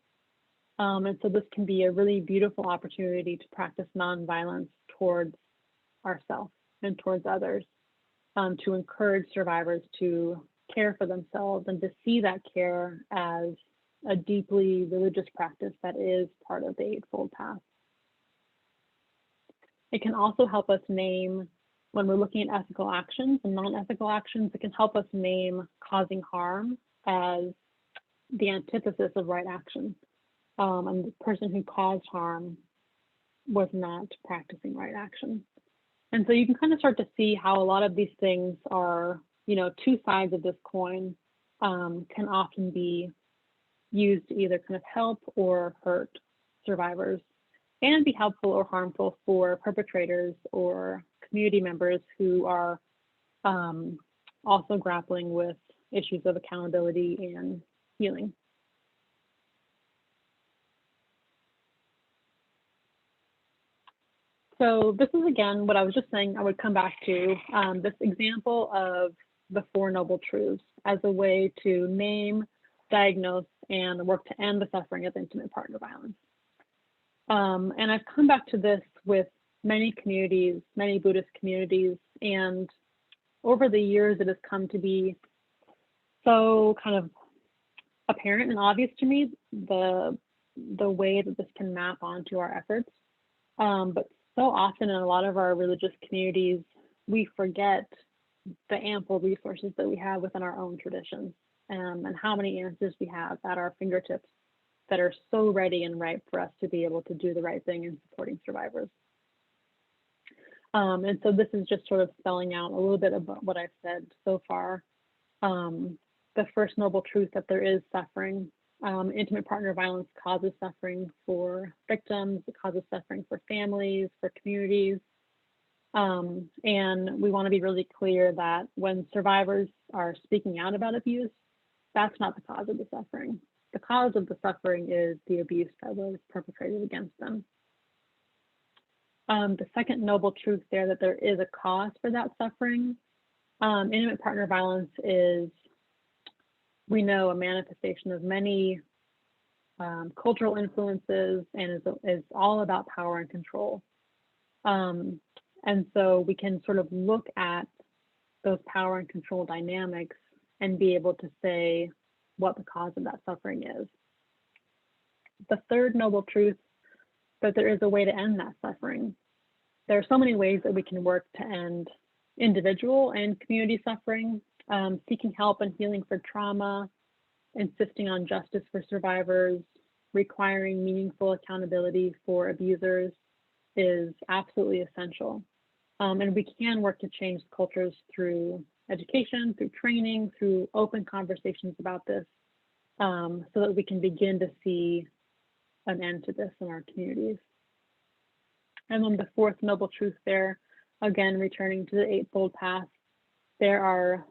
And so this can be a really beautiful opportunity to practice nonviolence towards ourselves and towards others, to encourage survivors to care for themselves and to see that care as a deeply religious practice that is part of the Eightfold Path. It can also help us name, when we're looking at ethical actions and non-ethical actions, it can help us name causing harm as the antithesis of right action. And the person who caused harm was not practicing right action. And so you can kind of start to see how a lot of these things are, two sides of this coin, can often be used to either kind of help or hurt survivors, and be helpful or harmful for perpetrators or community members who are also grappling with issues of accountability and healing. So this is, again, what I was just saying I would come back to, this example of the Four Noble Truths as a way to name, diagnose, and work to end the suffering of intimate partner violence. And I've come back to this with many communities, many Buddhist communities, and over the years it has come to be so kind of apparent and obvious to me the way that this can map onto our efforts. But so often in a lot of our religious communities, we forget the ample resources that we have within our own traditions, and how many answers we have at our fingertips that are so ready and ripe for us to be able to do the right thing in supporting survivors. And so this is just sort of spelling out a little bit about what I've said so far. The first noble truth that there is suffering. Intimate partner violence causes suffering for victims, it causes suffering for families, for communities. And we want to be really clear that when survivors are speaking out about abuse, that's not the cause of the suffering. The cause of the suffering is the abuse that was perpetrated against them. The second noble truth there, that there is a cause for that suffering. Intimate partner violence is, we know, a manifestation of many cultural influences, and is all about power and control. And so we can sort of look at those power and control dynamics and be able to say what the cause of that suffering is. The third noble truth, that there is a way to end that suffering. there are so many ways that we can work to end individual and community suffering, seeking help and healing for trauma, insisting on justice for survivors, requiring meaningful accountability for abusers is absolutely essential. And we can work to change cultures through education, through training, through open conversations about this, so that we can begin to see an end to this in our communities. And then the fourth noble truth there, again, returning to the Eightfold Path, there are,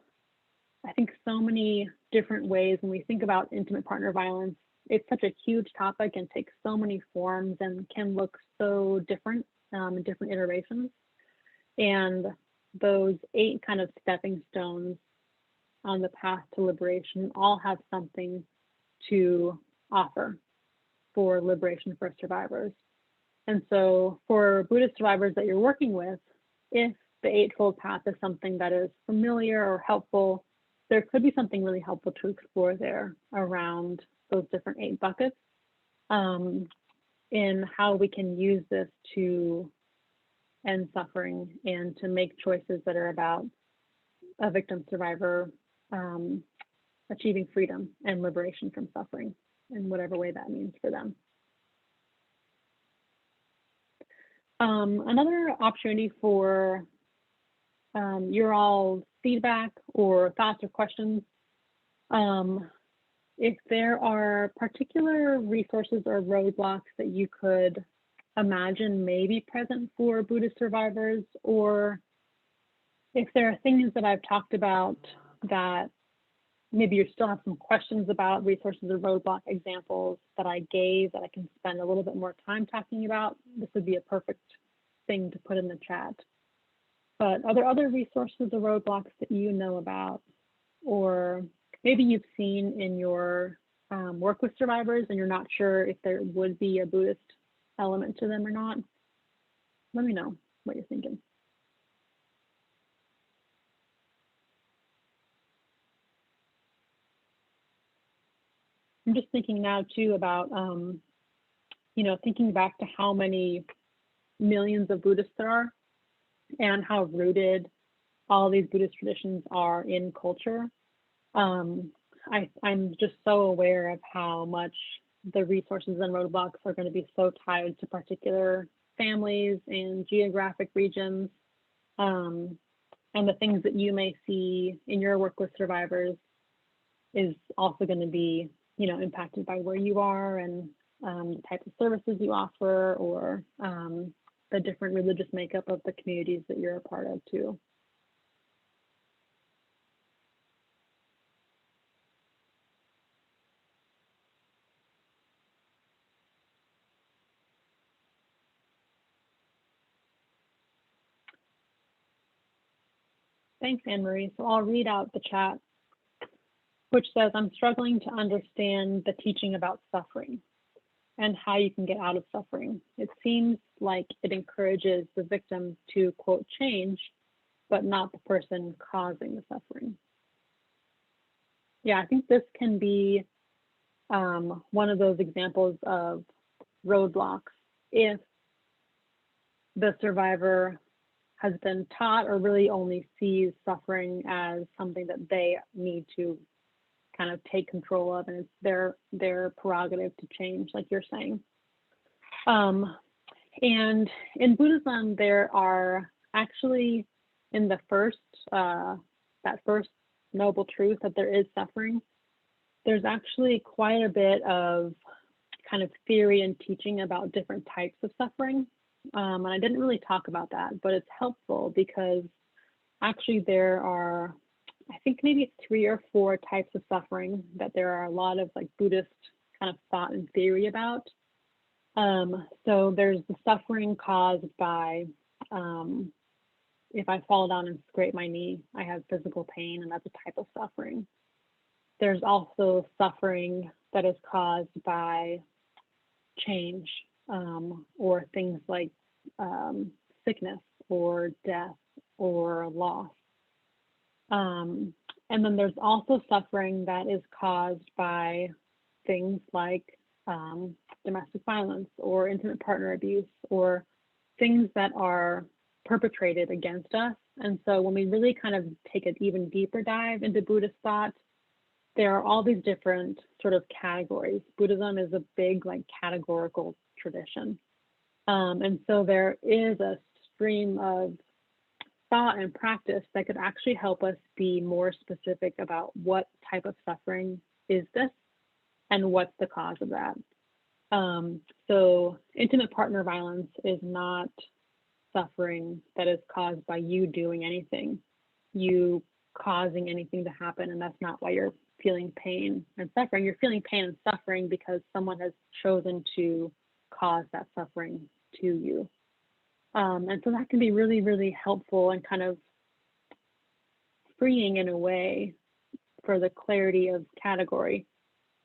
I think, so many different ways when we think about intimate partner violence. It's such a huge topic and takes so many forms and can look so different in different iterations. And those 8 kind of stepping stones on the path to liberation all have something to offer for liberation for survivors. And so for Buddhist survivors that you're working with, if the Eightfold Path is something that is familiar or helpful, there could be something really helpful to explore there around those different 8 buckets, in how we can use this to end suffering and to make choices that are about a victim survivor achieving freedom and liberation from suffering in whatever way that means for them. Another opportunity for your all feedback or thoughts or questions. If there are particular resources or roadblocks that you could imagine may be present for Buddhist survivors, or if there are things that I've talked about that maybe you still have some questions about, resources or roadblock examples that I gave that I can spend a little bit more time talking about, this would be a perfect thing to put in the chat. But are there other resources or roadblocks that you know about, or maybe you've seen in your work with survivors and you're not sure if there would be a Buddhist element to them or not? Let me know what you're thinking. I'm just thinking now too about, thinking back to how many millions of Buddhists there are and how rooted all these Buddhist traditions are in culture. I'm just so aware of how much the resources and roadblocks are going to be so tied to particular families and geographic regions. And the things that you may see in your work with survivors is also going to be, impacted by where you are and the type of services you offer, or the different religious makeup of the communities that you're a part of too. Thanks, Anne-Marie. So I'll read out the chat, which says, I'm struggling to understand the teaching about suffering and how you can get out of suffering. It seems like it encourages the victim to, quote, change, but not the person causing the suffering. Yeah, I think this can be one of those examples of roadblocks if the survivor has been taught or really only sees suffering as something that they need to kind of take control of, and it's their prerogative to change, like you're saying. And in Buddhism, there are actually, in the first, that first noble truth that there is suffering, there's actually quite a bit of kind of theory and teaching about different types of suffering. And I didn't really talk about that, but it's helpful because actually there are, I think maybe it's 3 or 4 types of suffering that there are a lot of like Buddhist kind of thought and theory about. So there's the suffering caused by, if I fall down and scrape my knee, I have physical pain, and that's a type of suffering. There's also suffering that is caused by change, or things like sickness or death or loss. And then there's also suffering that is caused by things like domestic violence or intimate partner abuse, or things that are perpetrated against us. And so when we really kind of take an even deeper dive into Buddhist thought, there are all these different sort of categories. Buddhism is a big, like, categorical tradition. And so there is a stream of thought and practice that could actually help us be more specific about what type of suffering is this and what's the cause of that. So intimate partner violence is not suffering that is caused by you doing anything, you causing anything to happen, and that's not why you're feeling pain and suffering. You're feeling pain and suffering because someone has chosen to cause that suffering to you. And so that can be really, really helpful and kind of freeing in a way for the clarity of category,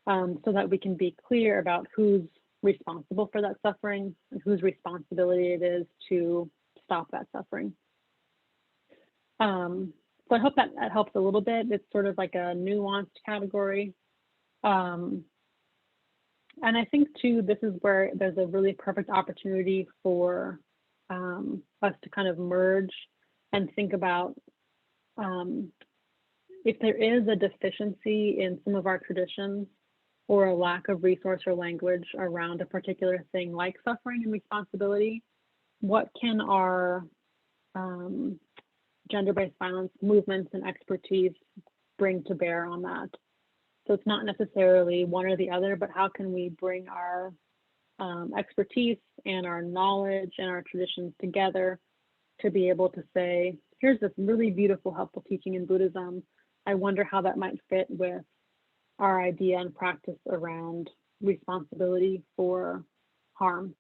so that we can be clear about who's responsible for that suffering and whose responsibility it is to stop that suffering. So I hope that helps a little bit. It's sort of like a nuanced category. And I think too, this is where there's a really perfect opportunity for us to kind of merge and think about if there is a deficiency in some of our traditions or a lack of resource or language around a particular thing like suffering and responsibility, what can our gender-based violence movements and expertise bring to bear on that? So it's not necessarily one or the other, but how can we bring our expertise and our knowledge and our traditions together to be able to say, here's this really beautiful, helpful teaching in Buddhism. I wonder how that might fit with our idea and practice around responsibility for harm,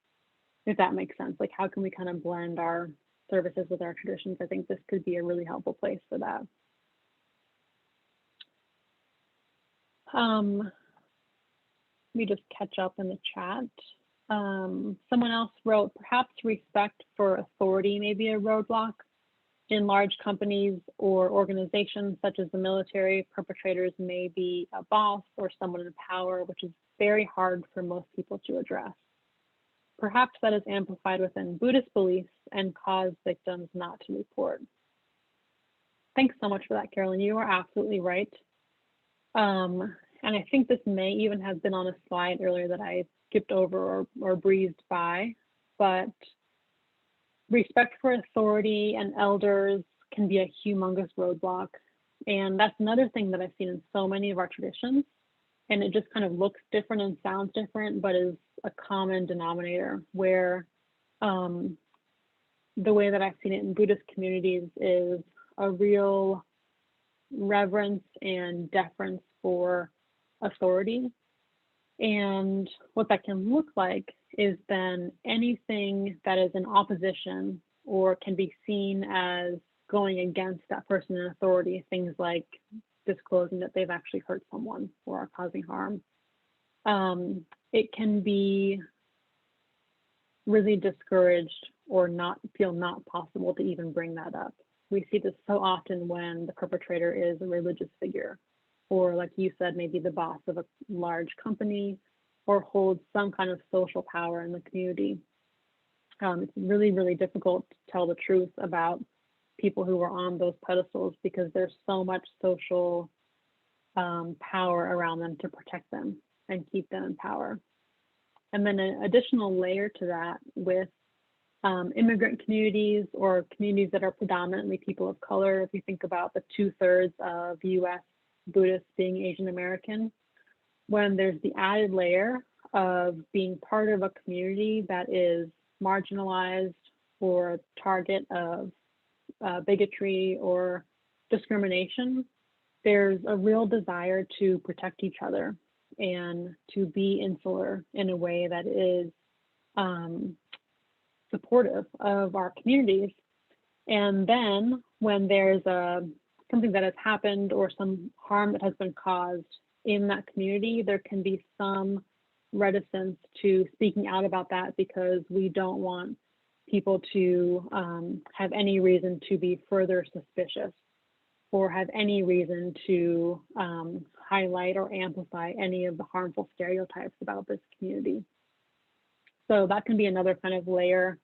if that makes sense. Like, how can we kind of blend our services with our traditions? I think this could be a really helpful place for that. Let me just catch up in the chat. Someone else wrote, perhaps respect for authority may be a roadblock. In large companies or organizations such as the military, perpetrators may be a boss or someone in power, which is very hard for most people to address. Perhaps that is amplified within Buddhist beliefs and cause victims not to report. Thanks so much for that, Carolyn. You are absolutely right. And I think this may even have been on a slide earlier that I skipped over or breezed by, but respect for authority and elders can be a humongous roadblock. And that's another thing that I've seen in so many of our traditions. And it just kind of looks different and sounds different, but is a common denominator where the way that I've seen it in Buddhist communities is a real reverence and deference for authority. And what that can look like is then anything that is in opposition or can be seen as going against that person in authority, things like disclosing that they've actually hurt someone or are causing harm. It can be really discouraged or not possible to even bring that up. We see this so often when the perpetrator is a religious figure, or like you said, maybe the boss of a large company or holds some kind of social power in the community. It's really, really difficult to tell the truth about people who are on those pedestals because there's so much social power around them to protect them and keep them in power. And then an additional layer to that with immigrant communities or communities that are predominantly people of color. If you think about the 2/3 of US Buddhists being Asian American, when there's the added layer of being part of a community that is marginalized or a target of bigotry or discrimination, there's a real desire to protect each other and to be insular in a way that is supportive of our communities. And then when there's something that has happened or some harm that has been caused in that community, there can be some reticence to speaking out about that because we don't want people to have any reason to be further suspicious or have any reason to highlight or amplify any of the harmful stereotypes about this community. So that can be another kind of layer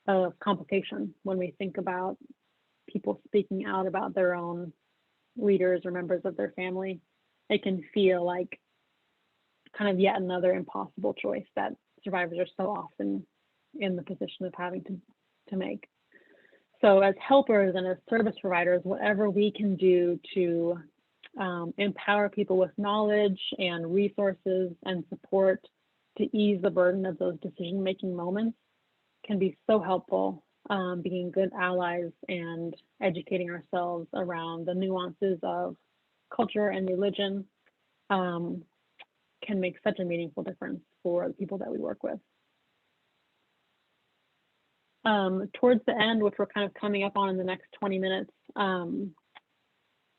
a complication when we think about people speaking out about their own leaders or members of their family. It can feel like kind of yet another impossible choice that survivors are so often in the position of having to make. So as helpers and as service providers, whatever we can do to empower people with knowledge and resources and support to ease the burden of those decision-making moments can be so helpful, being good allies and educating ourselves around the nuances of culture and religion can make such a meaningful difference for the people that we work with. Towards the end, which we're kind of coming up on in the next 20 minutes,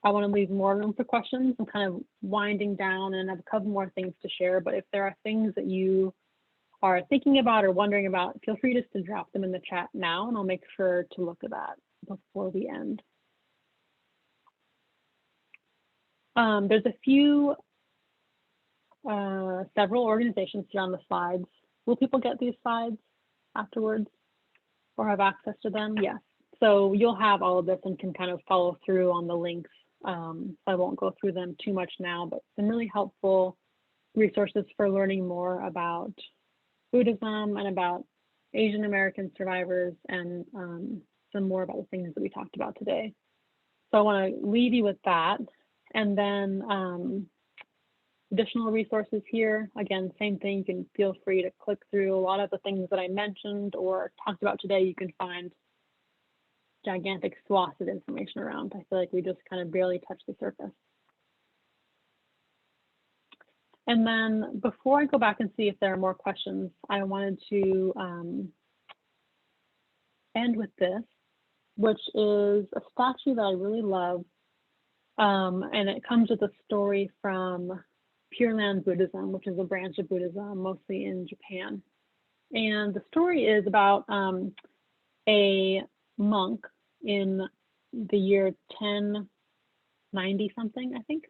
I want to leave more room for questions. I'm kind of winding down and I have a couple more things to share, but if there are things that you are thinking about or wondering about, feel free just to drop them in the chat now and I'll make sure to look at that before we end. There's a few, several organizations here on the slides. Will people get these slides afterwards or have access to them? Yes. So you'll have all of this and can kind of follow through on the links. So I won't go through them too much now, but some really helpful resources for learning more about Buddhism and about Asian American survivors and some more about the things that we talked about today. So I want to leave you with that. And then additional resources here. Again, same thing, you can feel free to click through a lot of the things that I mentioned or talked about today. You can find gigantic swaths of information around. I feel like we just kind of barely touched the surface. And then before I go back and see if there are more questions, I wanted to end with this, which is a statue that I really love. And it comes with a story from Pure Land Buddhism, which is a branch of Buddhism, mostly in Japan. And the story is about a monk in the year 1090 something, I think,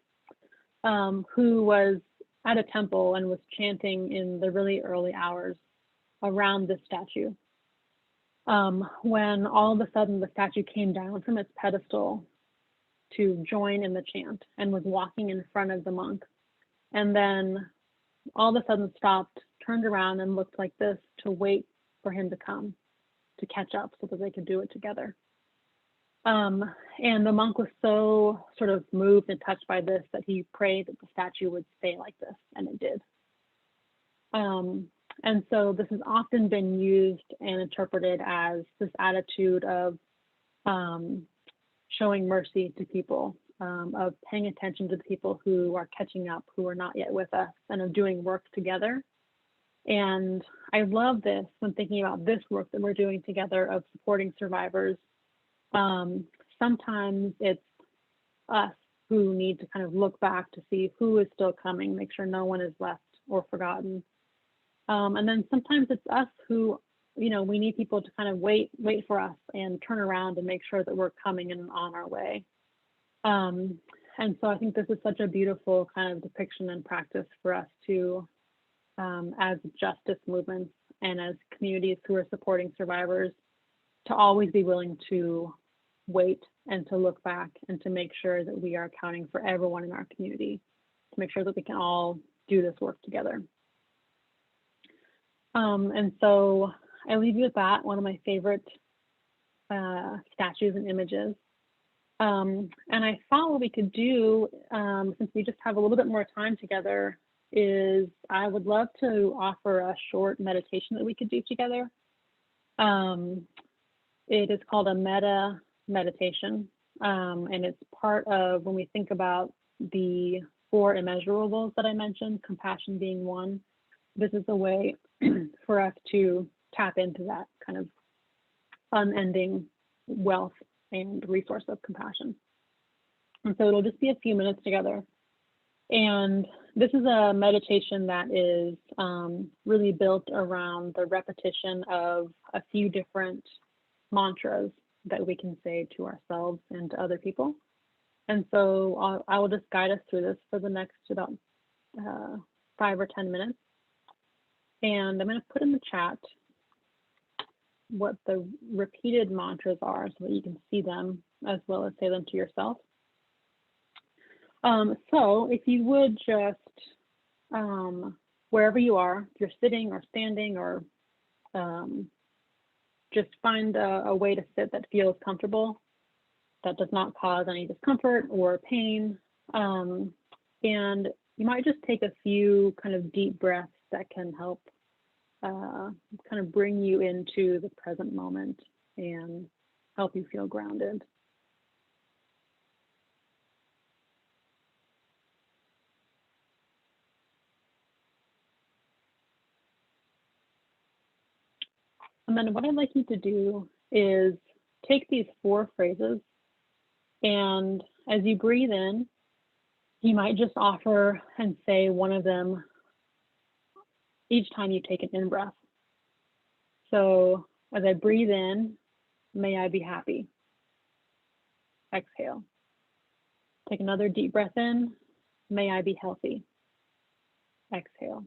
who was at a temple and was chanting in the really early hours around this statue. When all of a sudden the statue came down from its pedestal to join in the chant and was walking in front of the monk. And then all of a sudden stopped, turned around and looked like this to wait for him to come to catch up so that they could do it together. And the monk was so sort of moved and touched by this that he prayed that the statue would stay like this, and it did. And so this has often been used and interpreted as this attitude of showing mercy to people, of paying attention to the people who are catching up, who are not yet with us, and of doing work together. And I love this when thinking about this work that we're doing together of supporting survivors. Sometimes it's us who need to kind of look back to see who is still coming, make sure no one is left or forgotten. And then sometimes it's us who, you know, we need people to kind of wait for us and turn around and make sure that we're coming and on our way. And so I think this is such a beautiful kind of depiction and practice for us to, as justice movements and as communities who are supporting survivors, to always be willing to wait and to look back and to make sure that we are accounting for everyone in our community, to make sure that we can all do this work together. And so I leave you with that, one of my favorite statues and images. And I thought what we could do, since we just have a little bit more time together, is I would love to offer a short meditation that we could do together. It is called a metta meditation, and it's part of when we think about the 4 immeasurables that I mentioned, compassion being one. This is a way for us to tap into that kind of unending wealth and resource of compassion. And so it'll just be a few minutes together. And this is a meditation that is really built around the repetition of a few different mantras that we can say to ourselves and to other people. And so I will just guide us through this for the next about 5 or 10 minutes. And I'm going to put in the chat what the repeated mantras are so that you can see them as well as say them to yourself. So if you would just, wherever you are, if you're sitting or standing or just find a way to sit that feels comfortable, that does not cause any discomfort or pain. And you might just take a few kind of deep breaths that can help kind of bring you into the present moment and help you feel grounded. And then what I'd like you to do is take these 4 phrases, and as you breathe in, you might just offer and say one of them each time you take an in-breath. So as I breathe in, may I be happy. Exhale. Take another deep breath in. May I be healthy. Exhale.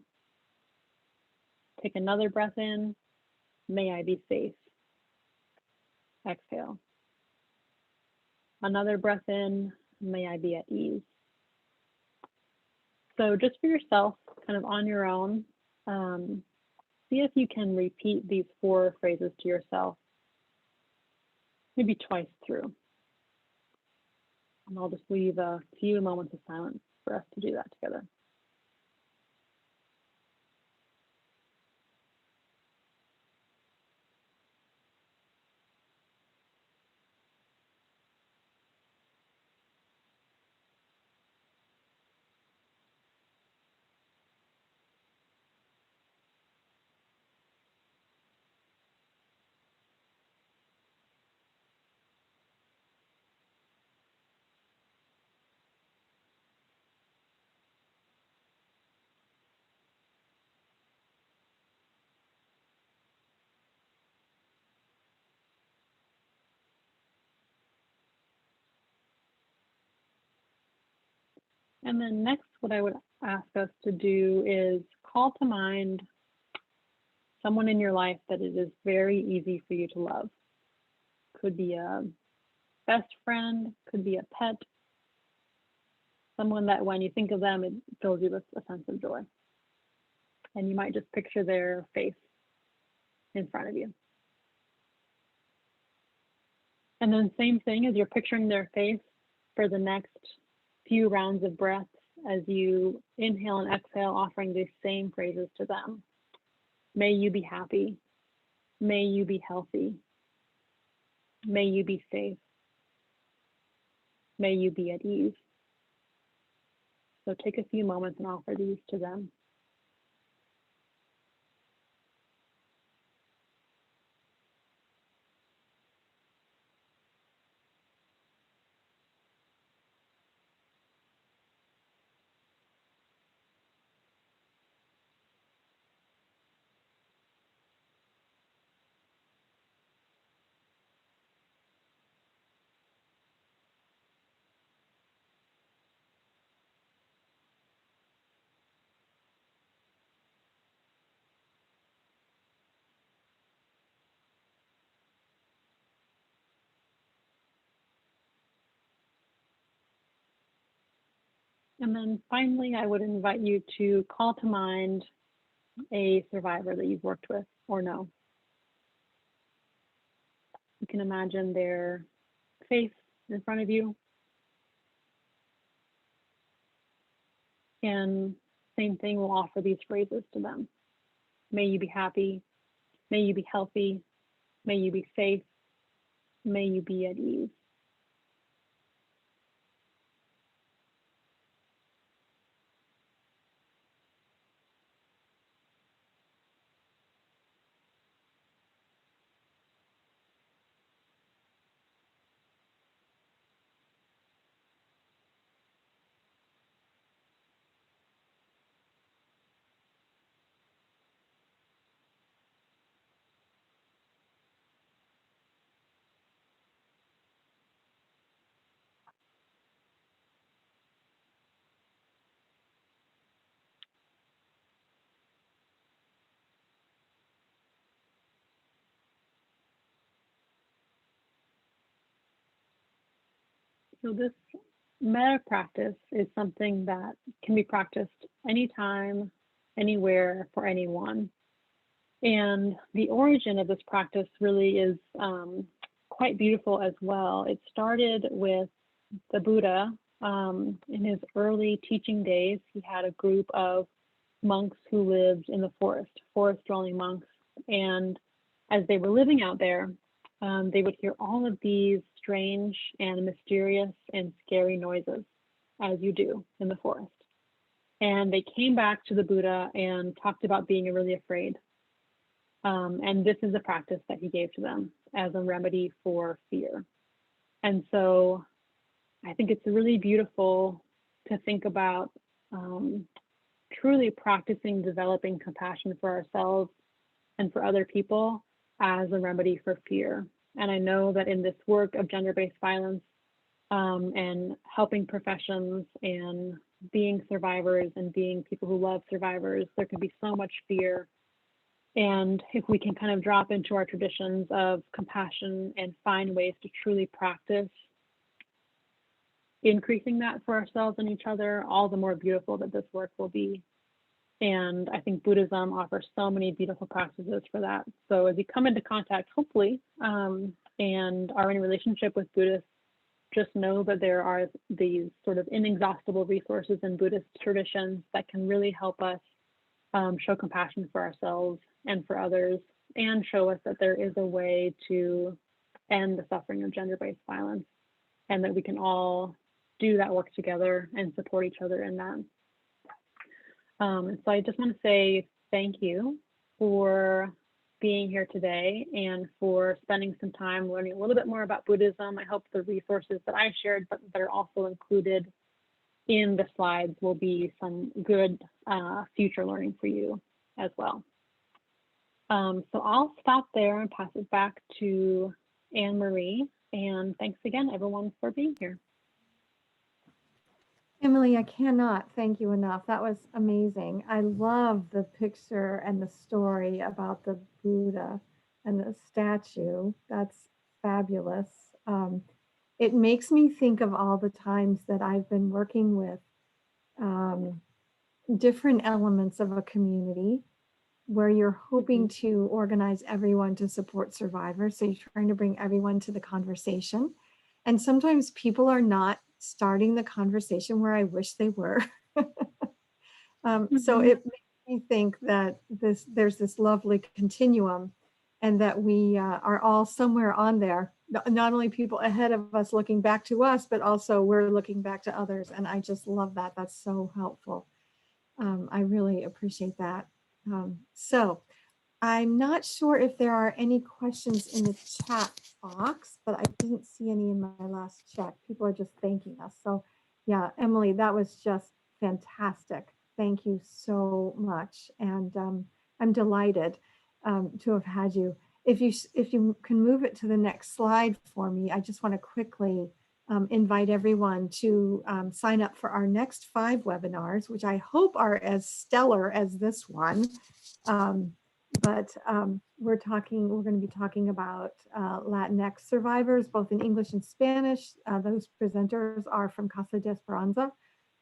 Take another breath in. May I be safe. Exhale. Another breath in. May I be at ease. So just for yourself, kind of on your own, see if you can repeat these 4 phrases to yourself, maybe twice through. And I'll just leave a few moments of silence for us to do that together. And then next, what I would ask us to do is call to mind someone in your life that it is very easy for you to love. Could be a best friend, could be a pet, someone that when you think of them, it fills you with a sense of joy. And you might just picture their face in front of you. And then same thing as you're picturing their face for the next few rounds of breaths as you inhale and exhale, offering these same phrases to them. May you be happy. May you be healthy. May you be safe. May you be at ease. So take a few moments and offer these to them. And then finally, I would invite you to call to mind a survivor that you've worked with or know. You can imagine their face in front of you. And same thing, we'll offer these phrases to them. May you be happy. May you be healthy. May you be safe. May you be at ease. So this metta practice is something that can be practiced anytime, anywhere, for anyone. And the origin of this practice really is quite beautiful as well. It started with the Buddha. In his early teaching days, he had a group of monks who lived in the forest dwelling monks. And as they were living out there, they would hear all of these strange and mysterious and scary noises, as you do in the forest. And they came back to the Buddha and talked about being really afraid. And this is a practice that he gave to them as a remedy for fear. And so I think it's really beautiful to think about truly practicing developing compassion for ourselves and for other people as a remedy for fear. And I know that in this work of gender-based violence and helping professions and being survivors and being people who love survivors, there can be so much fear. And if we can kind of drop into our traditions of compassion and find ways to truly practice increasing that for ourselves and each other, all the more beautiful that this work will be. And I think Buddhism offers so many beautiful practices for that. So as you come into contact, hopefully, and are in a relationship with Buddhists, just know that there are these sort of inexhaustible resources in Buddhist traditions that can really help us show compassion for ourselves and for others, and show us that there is a way to end the suffering of gender-based violence, and that we can all do that work together and support each other in that. And so I just want to say thank you for being here today and for spending some time learning a little bit more about Buddhism. I hope the resources that I shared, but that are also included in the slides, will be some good future learning for you as well. So I'll stop there and pass it back to Anne Marie. And thanks again, everyone, for being here. Emily, I cannot thank you enough. That was amazing. I love the picture and the story about the Buddha and the statue. That's fabulous. It makes me think of all the times that I've been working with different elements of a community where you're hoping to organize everyone to support survivors. So you're trying to bring everyone to the conversation. And sometimes people are not starting the conversation where I wish they were. So it makes me think that there's this lovely continuum, and that we are all somewhere on there. Not only people ahead of us looking back to us, but also we're looking back to others. And I just love that. That's so helpful. I really appreciate that. So I'm not sure if there are any questions in the chat box, but I didn't see any in my last check. People are just thanking us. So yeah, Emily, that was just fantastic. Thank you so much. And I'm delighted to have had you. If you can move it to the next slide for me, I just want to quickly invite everyone to sign up for our next 5 webinars, which I hope are as stellar as this one. But we're going to be talking about Latinx survivors, both in English and Spanish. Those presenters are from Casa de Esperanza.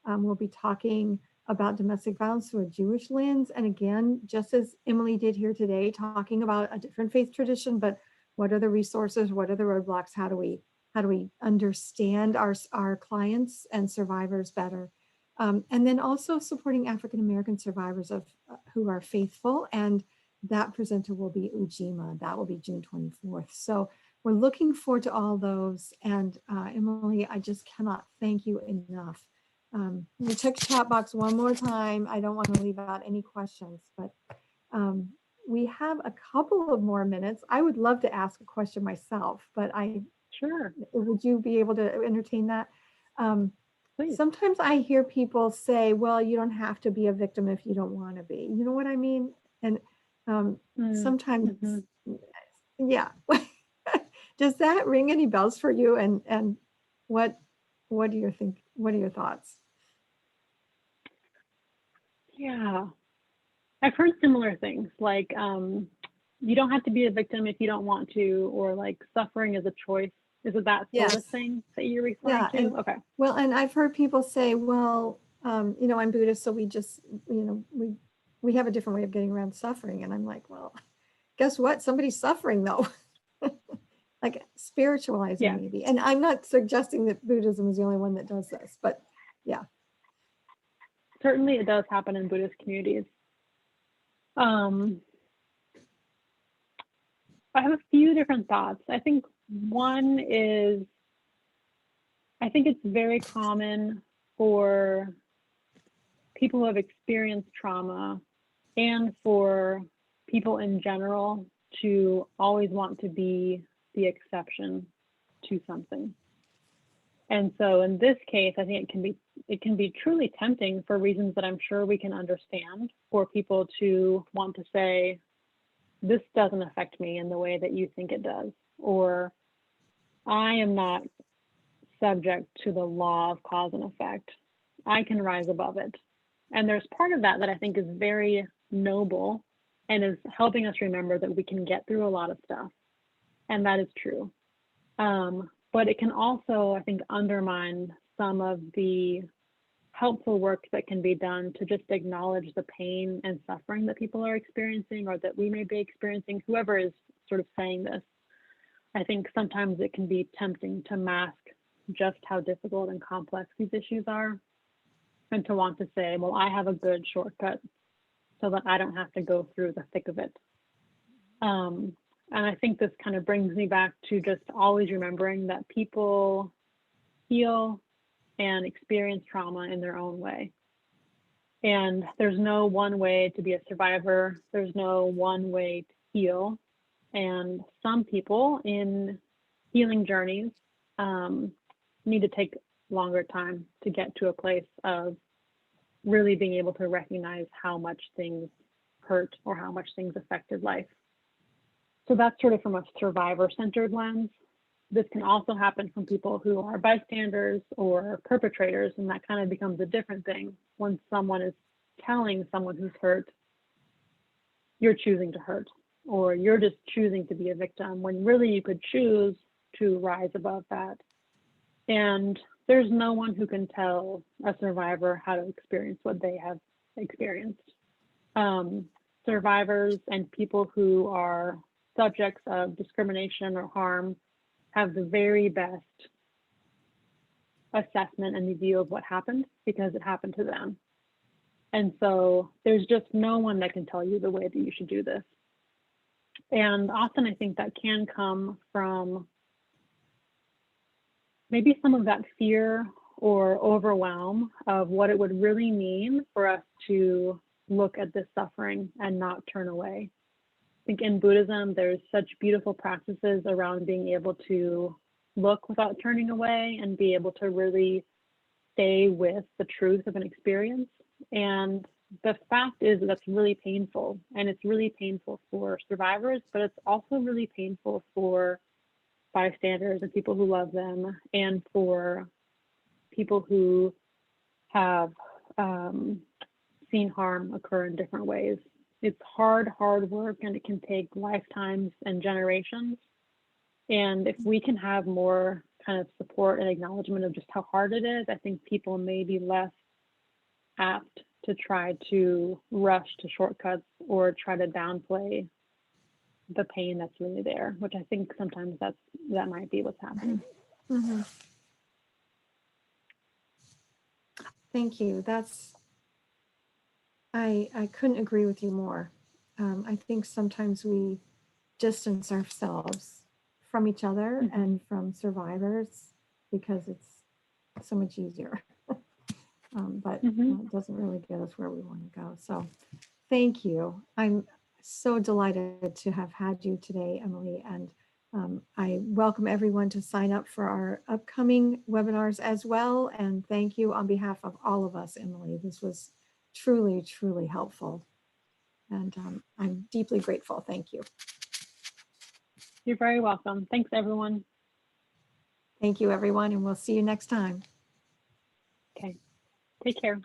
We'll be talking about domestic violence through a Jewish lens. And again, just as Emily did here today, talking about a different faith tradition, but what are the resources? What are the roadblocks? How do we understand our clients and survivors better? And then also supporting African-American survivors who are faithful. And that presenter will be Ujima. That will be June 24th. So we're looking forward to all those. And Emily, I just cannot thank you enough. We check chat box one more time. I don't want to leave out any questions, but we have a couple of more minutes. I would love to ask a question myself, but Sure. Would you be able to entertain that? Please. Sometimes I hear people say, well, you don't have to be a victim if you don't want to be. You know what I mean? And sometimes, yeah. Does that ring any bells for you? And what do you think? What are your thoughts? Yeah, I've heard similar things like you don't have to be a victim if you don't want to, or like suffering is a choice Is it that sort of Yes. thing that you're referring Yeah. to? And Okay. well, and I've heard people say, well, I'm Buddhist, so we just, we have a different way of getting around suffering. And I'm like, well, guess what? Somebody's suffering though. Like spiritualizing Yeah, maybe. And I'm not suggesting that Buddhism is the only one that does this, but yeah. certainly it does happen in Buddhist communities. I have a few different thoughts. I think one is, I think it's very common for people who have experienced trauma and for people in general to always want to be the exception to something. And so in this case, I think it can be truly tempting for reasons that I'm sure we can understand for people to want to say, this doesn't affect me in the way that you think it does, or I am not subject to the law of cause and effect. I can rise above it. And there's part of that that I think is very noble and is helping us remember that we can get through a lot of stuff. And that is true. But it can also, I think, undermine some of the helpful work that can be done to just acknowledge the pain and suffering that people are experiencing or that we may be experiencing, whoever is sort of saying this. I think sometimes it can be tempting to mask just how difficult and complex these issues are and to want to say, well, I have a good shortcut so that I don't have to go through the thick of it. And I think this kind of brings me back to just always remembering that people heal and experience trauma in their own way. And there's no one way to be a survivor. There's no one way to heal. And some people in healing journeys need to take longer time to get to a place of really being able to recognize how much things hurt or how much things affected life. So that's sort of from a survivor-centered lens. This can also happen from people who are bystanders or perpetrators, and that kind of becomes a different thing when someone is telling someone who's hurt, you're choosing to hurt, or you're just choosing to be a victim, when really you could choose to rise above that. And there's no one who can tell a survivor how to experience what they have experienced. Survivors and people who are subjects of discrimination or harm have the very best assessment and the view of what happened because it happened to them. And so there's just no one that can tell you the way that you should do this. And often I think that can come from maybe some of that fear or overwhelm of what it would really mean for us to look at this suffering and not turn away. I think in Buddhism, there's such beautiful practices around being able to look without turning away and be able to really stay with the truth of an experience. And the fact is that's really painful, and it's really painful for survivors, but it's also really painful for bystanders and people who love them, and for people who have seen harm occur in different ways. It's hard work, and it can take lifetimes and generations. And if we can have more kind of support and acknowledgement of just how hard it is, I think people may be less apt to try to rush to shortcuts or try to downplay the pain that's really there, which I think sometimes that might be what's happening. Mm-hmm. Thank you. I couldn't agree with you more. I think sometimes we distance ourselves from each other Mm-hmm. and from survivors because it's so much easier. But it doesn't really get us where we want to go. So thank you. I'm so delighted to have had you today, Emily. And I welcome everyone to sign up for our upcoming webinars as well. And thank you on behalf of all of us, Emily. This was truly, truly helpful. And I'm deeply grateful. Thank you. You're very welcome. Thanks, everyone. Thank you, everyone. And we'll see you next time. Okay. Take care.